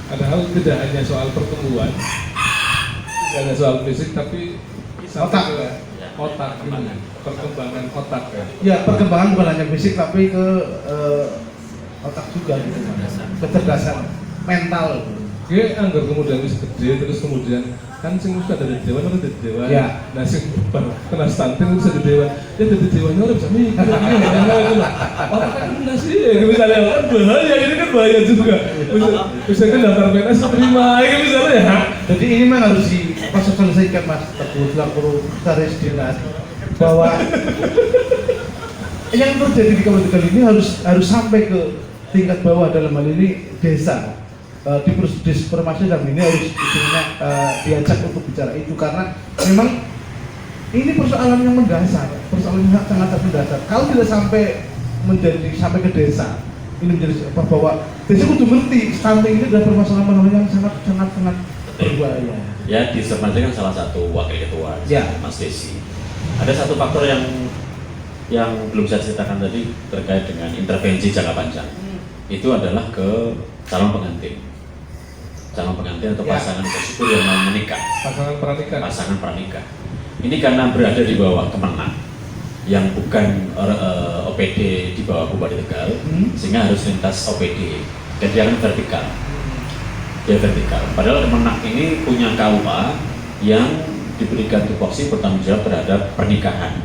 Padahal tidak hanya soal pertumbuhan, tidak hanya soal fisik, tapi sampai Otak. ke otak ini, perkembangan otak ya. Ya perkembangan bukan hanya fisik tapi ke otak juga gitu. Kecerdasan mental. Dia anggar kemudian wis gede terus kemudian kan sing wis ada di dewan ada di dewan. Ya. Nah sing baru kena stunting bisa di dewan. Dia ada di dewannya orang bisa mikir. Apa kan enggak sih? Ya, misalnya kan bahaya ini kan bahaya juga. Misalkan daftar PNS terima ini misalnya ya. Jadi ini memang harus disosialisasikan Mas Teguh selaku Sekretaris Dinas bahwa yang terjadi di Kabupaten Tegal ini harus sampai ke tingkat bawah, dalam hal ini desa. Di Permasya dalam ini harus diajak untuk bicara itu karena memang ini persoalan yang mendasar, persoalan yang sangat mendasar. Kalau tidak sampai ke desa, ini menjadi apa bahwa desa kudu ngerti stunting ini adalah permasalahan yang sangat berbahaya. Ya, di Sermanja kan salah satu wakil ketua, Ya. Mas Desi. Ada satu faktor yang belum saya ceritakan tadi terkait dengan intervensi jangka panjang. Itu adalah ke calon pengantin atau Ya. pasangan tersebut yang mau menikah, Pasangan pranikah. pranikah. Ini karena berada di bawah Kemenang yang bukan OPD di bawah Bupati Tegal, sehingga harus lintas OPD dan dia kan vertikal. Dia vertikal. Padahal Kemenang ini punya KUA yang diberikan tupoksi bertanggung jawab terhadap pernikahan.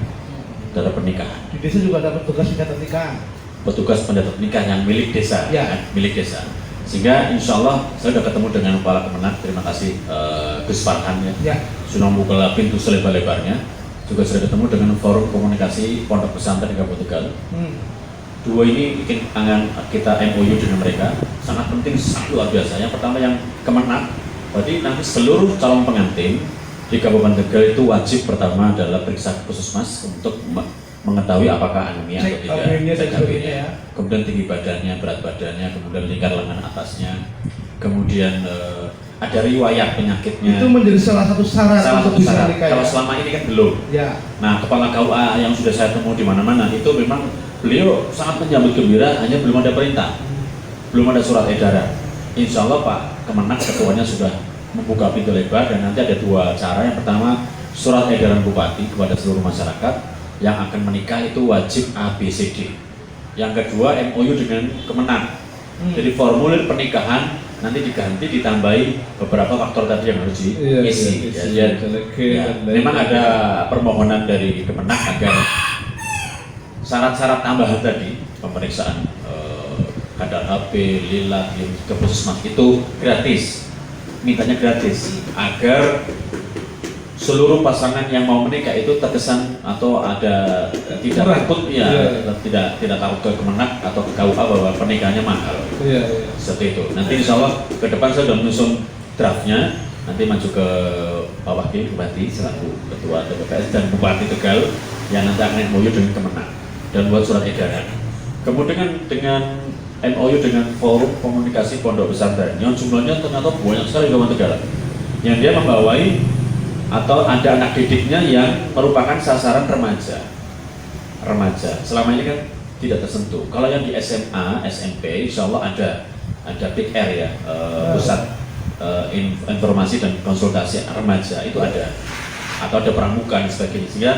Di desa juga ada petugas ikatan nikah. Petugas pendapat nikah yang milik desa, Ya. kan? Milik desa. Sehingga insya Allah saya sudah ketemu dengan Kepala Kemenang. Terima kasih Gus Farhan ya. Ya. Sudah membuka pintu selebar-lebarnya. Juga sudah ketemu dengan forum komunikasi pondok pesantren di Kabupaten Tegal. Dua ini bikin kita MOU dengan mereka sangat penting, sangat luar biasa. Yang pertama yang Kemenang, berarti nanti seluruh calon pengantin di Kabupaten Tegal itu wajib pertama adalah periksa ke puskesmas untuk mengetahui apakah anemia atau Cek tidak, AB-nya, cek cek AB-nya. AB-nya ya. Kemudian tinggi badannya, berat badannya, kemudian lingkar lengan atasnya, kemudian ada riwayat penyakitnya. Itu menjadi salah satu syarat Salah untuk satu bisa syarat. nikah. Kalau Ya. selama ini kan belum. Ya. Nah, kepala KUA yang sudah saya temui di mana-mana itu memang beliau sangat menyambut gembira, hanya belum ada perintah, belum ada surat edaran. Insya Allah Pak Kemenang ketuanya sudah membuka pintu lebar dan nanti ada dua cara. Yang pertama surat edaran Bupati kepada seluruh masyarakat yang akan menikah itu wajib ABCD. Yang kedua MOU dengan Kemenang. Jadi formulir pernikahan nanti diganti ditambahi beberapa faktor tadi yang harus diisi. Ya, memang ada permohonan dari Kemenang agar syarat-syarat tambahan tadi pemeriksaan kadar HP, lilat, ke puskesmas itu gratis, mintanya gratis agar seluruh pasangan yang mau menikah itu terkesan atau ada tidak Murah. takut ya, Iya. tidak takut ke Kemenak atau ke KUA bahwa pernikahannya mahal. Iya. Seperti itu. Nanti insya Allah ke depan saya sudah menyusun draftnya, nanti maju ke Pak Wakil Bupati selaku Ketua TPPS dan Bupati Tegal yang nanti akan MOU dengan Kemenak dan buat surat edaran. Kemudian dengan MOU dengan Forum Komunikasi Pondok Pesantren yang jumlahnya ternyata banyak sekali di Tegal, yang dia membawai atau ada anak didiknya yang merupakan sasaran remaja. Selama ini kan tidak tersentuh. Kalau yang di SMA, SMP, insya Allah ada Big R ya, pusat informasi dan konsultasi remaja itu ada, atau ada pramuka dan sebagainya. Sehingga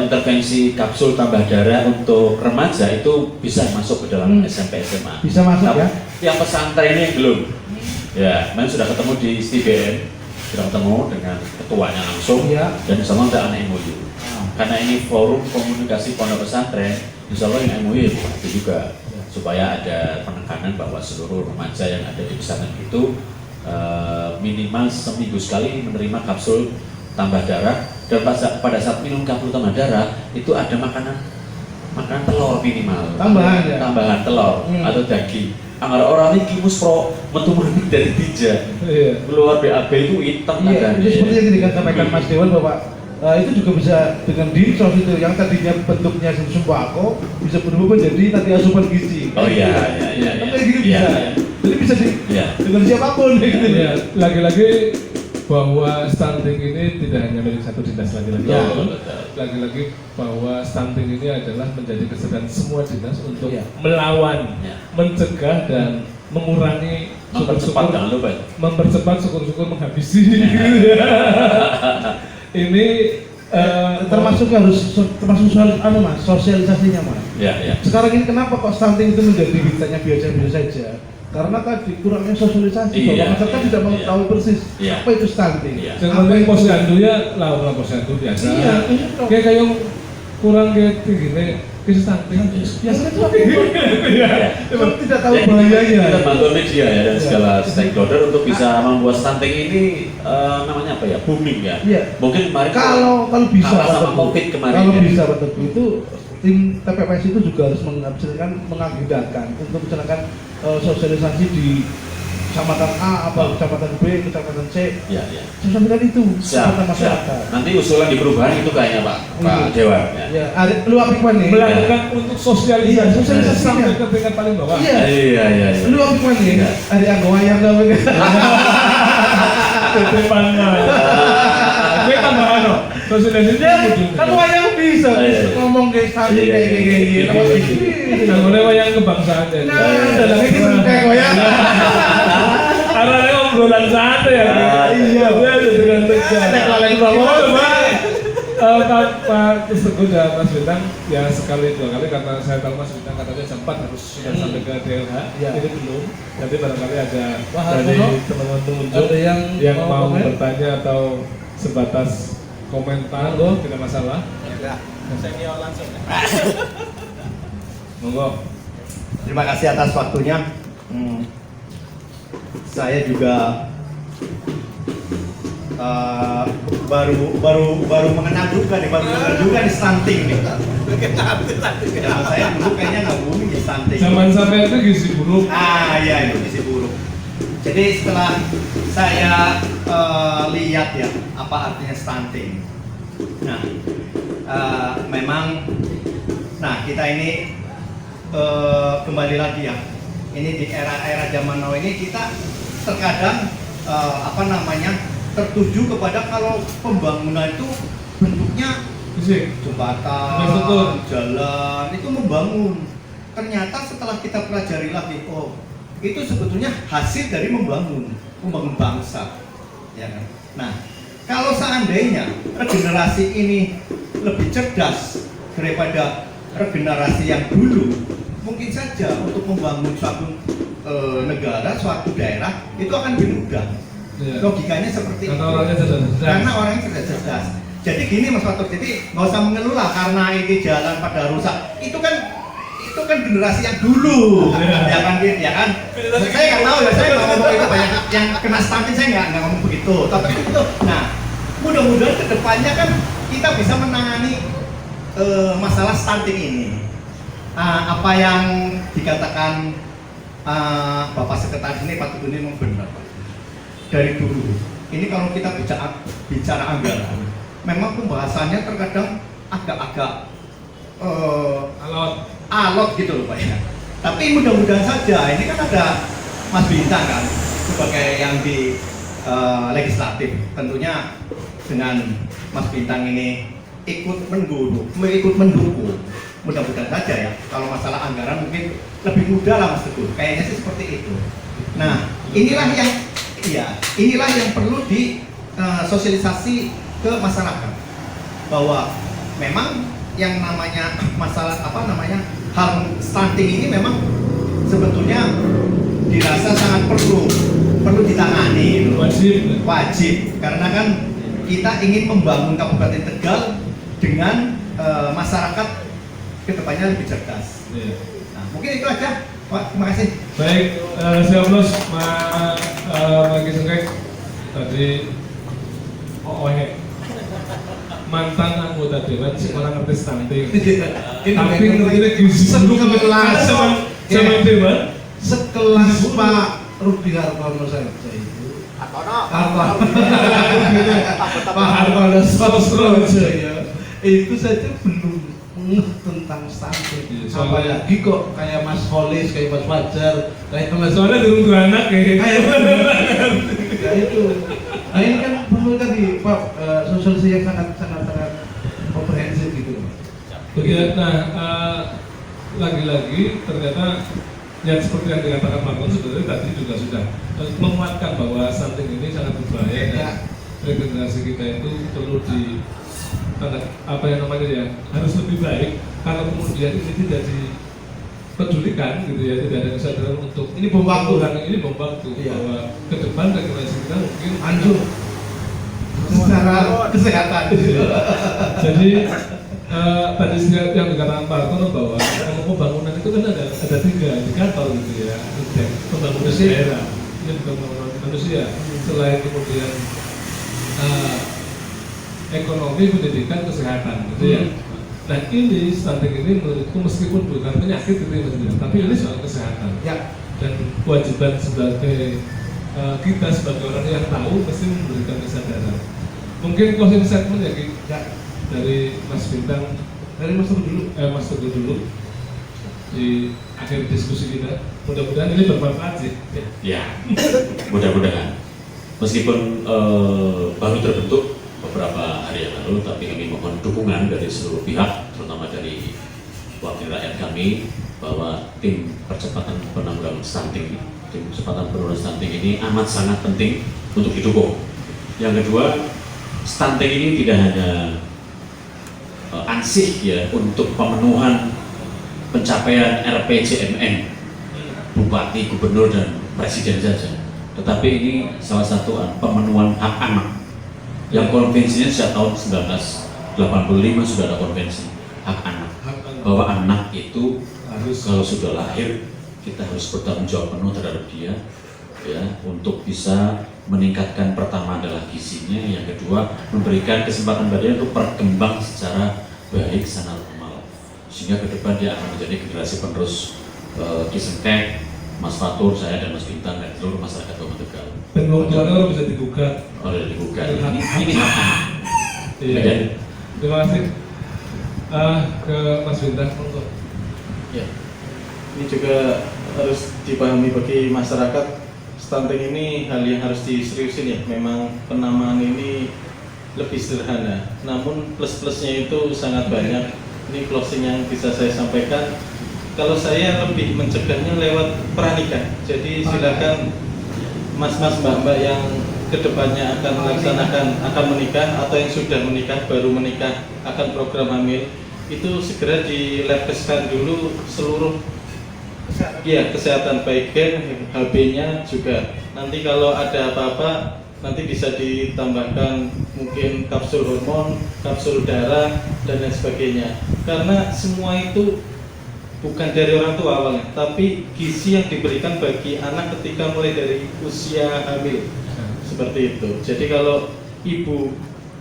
intervensi kapsul tambah darah untuk remaja itu bisa masuk ke dalam SMP SMA. Bisa masuk ya? Yang pesantren ini belum. Ya, kemarin sudah ketemu di STBN, sudah ketemu dengan ketuanya langsung, Iya. dan insya Allah ada anak MOU. Karena ini forum komunikasi pondok pesantren, insya Allah yang MOU itu juga supaya ada penekanan bahwa seluruh remaja yang ada di pesantren itu minimal seminggu sekali menerima kapsul tambah darah, dan pada saat minum kapsul tambah darah itu ada makanan telur minimal, Tambahan ya? tambahan telur atau daging. Anggar orang ini kimus pro metu dari tija Iya. keluar BAB itu hitam Iya, kan? itu seperti yang dikatakan Mas Dewan bahwa itu juga bisa dengan dinsos itu yang tadinya bentuknya sembako bisa berubah menjadi tadi asupan gizi. Oh iya. Kan kayak gitu Iya, bisa. iya. Jadi bisa Iya. dengan siapapun gitu. Iya, lagi-lagi bahwa stunting ini tidak hanya milik satu dinas lagi-lagi. Betul. Lagi-lagi bahwa stunting ini adalah menjadi kesadaran semua dinas untuk Iya. melawan, Iya. mencegah dan mengurangi Mempercepat, syukur-syukur, jangan lupa. mempercepat syukur-syukur menghabisi. Ini termasuk soal Mas, sosialisasinya Mas. Ya. Sekarang ini kenapa kok stunting itu menjadi beritanya biasa-biasa saja? Karena tadi kurangnya sosialisasi, Iya, bahwa masyarakat iya, tidak iya. mengetahui persis Iya. apa itu stunting. Iya. Yang Apa penting itu- posyandu ya lah posyandu biasa. Iya, iya. Kayak kurang kayak gini, kisah stunting. Biasanya itu apa? Kalau tidak tahu Jadi bahayanya. kita bantu media ya dan Iya. segala stakeholder untuk bisa membuat stunting ini namanya apa ya, booming ya. Iya. Mungkin kemarin Kalau bisa kalah sama Pak Teguh. COVID kemarin Kalau ya. bisa Pak Teguh, itu tim TPPS itu juga harus mengagendakan untuk misalkan sosialisasi di kecamatan A, kecamatan B, kecamatan C, Ya. sampaikan itu Siap, kepada siap. masyarakat. Nanti usulan di perubahan itu kayaknya Pak Iya. Dewan ya. Ya, ada lu apa nih? Melakukan untuk sosialisasi, Iya, sosialisasinya. sampai ke tingkat paling bawah. Iya. Iya. Lu apa nih? Iya. Ada yang goyang enggak begitu? Titipan gue tambahan loh, sosialisasi Kan wayang bisa Iya. ngomong kayak tadi Iya, kayak iya, gini. iya. Nah, mulai wayang kebangsaan ya. Nah, dalam ini kayak wayang. Arahnya obrolan santai ya. Iya. Gue ada dengan tegas. Ada kalian bawa. Coba Pak Teguh dan Mas Bintang ya sekali dua kali karena saya tahu Mas Bintang katanya sempat harus sudah sampai ke DLH, Iya. ini belum. Nanti barangkali ada Wah, dari Hartono, teman-teman pengunjung ada yang mau komen? bertanya atau sebatas komentar, Monggo. tidak masalah. Senior langsung. Monggo. Terima kasih atas waktunya. Saya juga baru mengenal juga nih stunting nih. Zaman saya dulu kayaknya nggak booming di stunting. Zaman sampai itu gizi buruk. Iya itu gizi buruk. Jadi setelah saya lihat ya apa artinya stunting. Nah, memang, kita ini kembali lagi ya. Ini di era zaman now ini kita terkadang tertuju kepada kalau pembangunan itu bentuknya Fisik. jembatan, Infrastruktur. jalan itu membangun. Ternyata setelah kita pelajari lagi, itu sebetulnya hasil dari membangun bangsa, ya kan? Nah, kalau seandainya regenerasi ini lebih cerdas daripada regenerasi yang dulu, mungkin saja untuk membangun suatu negara, suatu daerah itu akan lebih mudah. Iya. Logikanya seperti Karena itu. orangnya cerdas. Karena orangnya cerdas. Jadi gini Mas Fatur, jadi nggak usah mengeluh lah karena ini jalan pada rusak. Itu kan generasi yang dulu, ya kan gitu, ya kan. Saya nggak tahu ya, saya nggak ngomong itu banyak yang kena stunting, saya nggak ngomong begitu. Tapi itu, nah mudah-mudahan kedepannya kan kita bisa menangani masalah stunting ini. Apa yang dikatakan Bapak Sekretaris ini Pak Tuguni memang benar Pak. Dari dulu ini kalau kita bicara anggaran, memang pembahasannya terkadang agak-agak alot gitu loh Pak ya. Tapi mudah-mudahan saja, ini kan ada Mas Bintang kan sebagai yang di legislatif, tentunya dengan Mas Bintang ini ikut mendukung. Mudah-mudahan saja ya, kalau masalah anggaran mungkin lebih mudah lah Mas Teguh, kayaknya sih seperti itu. Nah, inilah yang perlu disosialisasi ke masyarakat, bahwa memang yang namanya masalah hal stunting ini memang sebetulnya dirasa sangat perlu ditangani, wajib karena kan kita ingin membangun Kabupaten Tegal dengan masyarakat kedepannya lebih cerdas. Iya. Nah, mungkin itu aja, Pak. Terima kasih. Baik, saya plus Magi Sengkek tadi mantan anggota dewan sih orang ngerti stunting. Tapi ngerti gizi sekelas sama dewan. sekelas Pak Rudi Hartono saja itu. Pak Hartono Sosrojo ya. Itu saja belum tentang stunting. Apalagi kok kayak Mas Kholis, kayak Mas Fajar, kayak Mas Soalnya di rumah anak kayak ya itu. Nah ini kan perlu tadi Pak sosialisasi yang sangat komprehensif gitu. Begitu. Nah, lagi-lagi ternyata yang seperti yang dikatakan Marlon sebenarnya tadi juga sudah menguatkan bahwa stunting ini sangat berbahaya dan regenerasi kita itu perlu apa yang namanya ya, harus lebih baik kalau kemudian ini tidak dipedulikan gitu ya, tidak ada kesadaran untuk Ini bom waktu. ini bom waktu bahwa ke depan regenerasi kita mungkin Hancur secara kesehatan. Jadi tadi yang dikatakan Pak Hartono bahwa pembangunan itu kan ada tiga indikator gitu ya, pembangunan daerah, ini bukan pembangunan manusia. Selain kemudian ekonomi, pendidikan, kesehatan gitu ya. Nah ini stunting ini menurutku meskipun bukan penyakit gitu ya, tapi ini soal kesehatan. Ya. Dan kewajiban sebagai kita sebagai orang yang tahu mesti memberikan kesadaran. Mungkin closing statement ya, Ki? Ya. Dari Mas Bintang, Dari Mas Teguh dulu. Mas Teguh dulu di akhir diskusi kita. Mudah-mudahan ini bermanfaat sih. Ya, mudah-mudahan. Meskipun baru terbentuk beberapa hari yang lalu, tapi kami mohon dukungan dari seluruh pihak, terutama dari wakil rakyat kami, bahwa tim percepatan penanggulangan stunting, tim percepatan penurunan stunting ini amat sangat penting untuk didukung. Yang kedua, stunting ini tidak hanya ansih ya untuk pemenuhan pencapaian RPJMN Bupati, Gubernur, dan Presiden saja, tetapi ini salah satu pemenuhan hak anak yang konvensinya sejak tahun 1985 sudah ada konvensi hak anak, bahwa anak itu harus kalau sudah lahir kita harus bertanggung jawab penuh terhadap dia ya, untuk bisa meningkatkan, pertama adalah gizinya, yang kedua memberikan kesempatan badannya untuk berkembang secara baik secara normal, sehingga ke depan dia akan menjadi generasi penerus Ki Sengkek, Mas Fatur, saya dan Mas Bintang dan seluruh masyarakat Kabupaten Tegal. Dan kalau bisa digugat. Oleh digugat. Ini hak anak. Iya. Terima kasih. Ke Mas Bintang untuk. Ya, ini juga harus dipahami bagi masyarakat. Stunting ini hal yang harus diseriusin ya. Memang penamaan ini lebih sederhana, namun plus-plusnya itu sangat banyak. Ini closing yang bisa saya sampaikan. Kalau saya lebih mencegahnya lewat peranikan. Jadi silakan mas-mas mbak-mbak yang kedepannya akan melaksanakan, akan menikah atau yang sudah menikah, baru menikah, akan program hamil, itu segera dilabkeskan dulu seluruh kesehatan, baik gen, HB-nya juga. Nanti kalau ada apa-apa, nanti bisa ditambahkan mungkin kapsul hormon, kapsul darah, dan lain sebagainya. Karena semua itu bukan dari orang tua awalnya, tapi gizi yang diberikan bagi anak ketika mulai dari usia hamil. Seperti itu. Jadi kalau ibu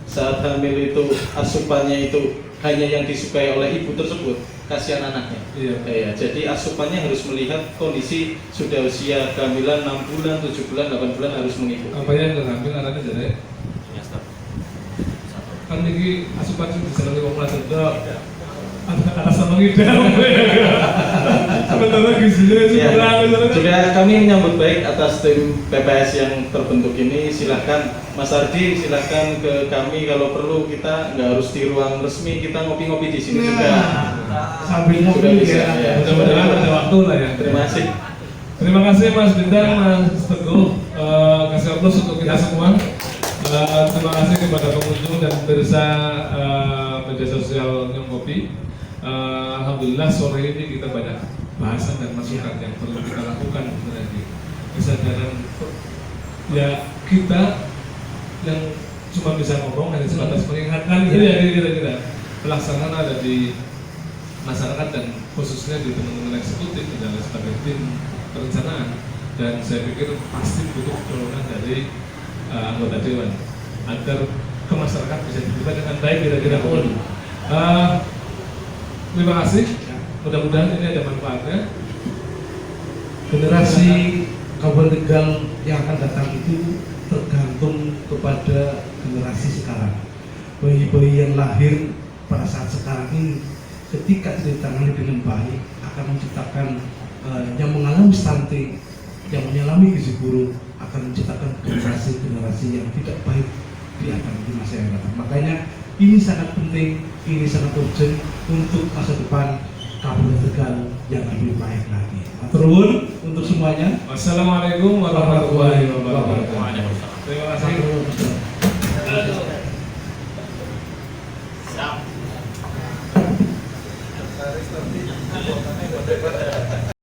saat hamil itu asupannya itu hanya yang disukai oleh ibu tersebut, kasihan anaknya. Iya. Jadi asupannya harus melihat kondisi sudah usia kehamilan 6 bulan, 7 bulan, 8 bulan harus mengikuti. Apa yang ngambil arahnya jadi kan ini asupan sih bisa lagi ngomong langsung dok. Ada sama ngidam. Sebenarnya gizinya itu Ya, kurang. juga kami menyambut baik atas tim PPS yang terbentuk ini. Silahkan Mas Ardi, silahkan ke kami kalau perlu. Kita nggak harus di ruang resmi, kita ngopi-ngopi di sini juga. Sambil Sudah ngopi bisa, ya. ya. Mudah-mudahan ada waktu lah ya. Terima kasih. Terima kasih Mas Bintang, Mas Teguh. Kasih aplaus untuk kita semua. Terima kasih kepada pengunjung dan pemirsa media sosial Nyong Kopi. Alhamdulillah sore ini kita banyak bahasan dan masukan yang perlu kita lakukan sebenarnya. Kesadaran ya kita yang cuma bisa ngomong hanya sebatas mengingatkan gitu ya kira-kira. Pelaksanaan ada di masyarakat dan khususnya di teman-teman eksekutif dan sebagai tim perencanaan, dan saya pikir pasti butuh dorongan dari anggota dewan agar ke masyarakat bisa diterima dengan baik kira-kira pun. Terima kasih. Mudah-mudahan ini ada manfaatnya. Generasi Kabupaten Tegal yang akan datang itu tergantung kepada generasi sekarang. Bayi-bayi yang lahir pada saat sekarang ini, ketika ditangani dengan baik, akan menciptakan yang mengalami stunting, yang mengalami gizi buruk, akan menciptakan generasi-generasi yang tidak baik di masa yang datang. Makanya ini sangat penting, ini sangat urgent untuk masa depan Kabupaten Tegal yang lebih baik lagi. Matur nuwun untuk semuanya. Wassalamualaikum warahmatullahi wabarakatuh. Terima kasih. Siap.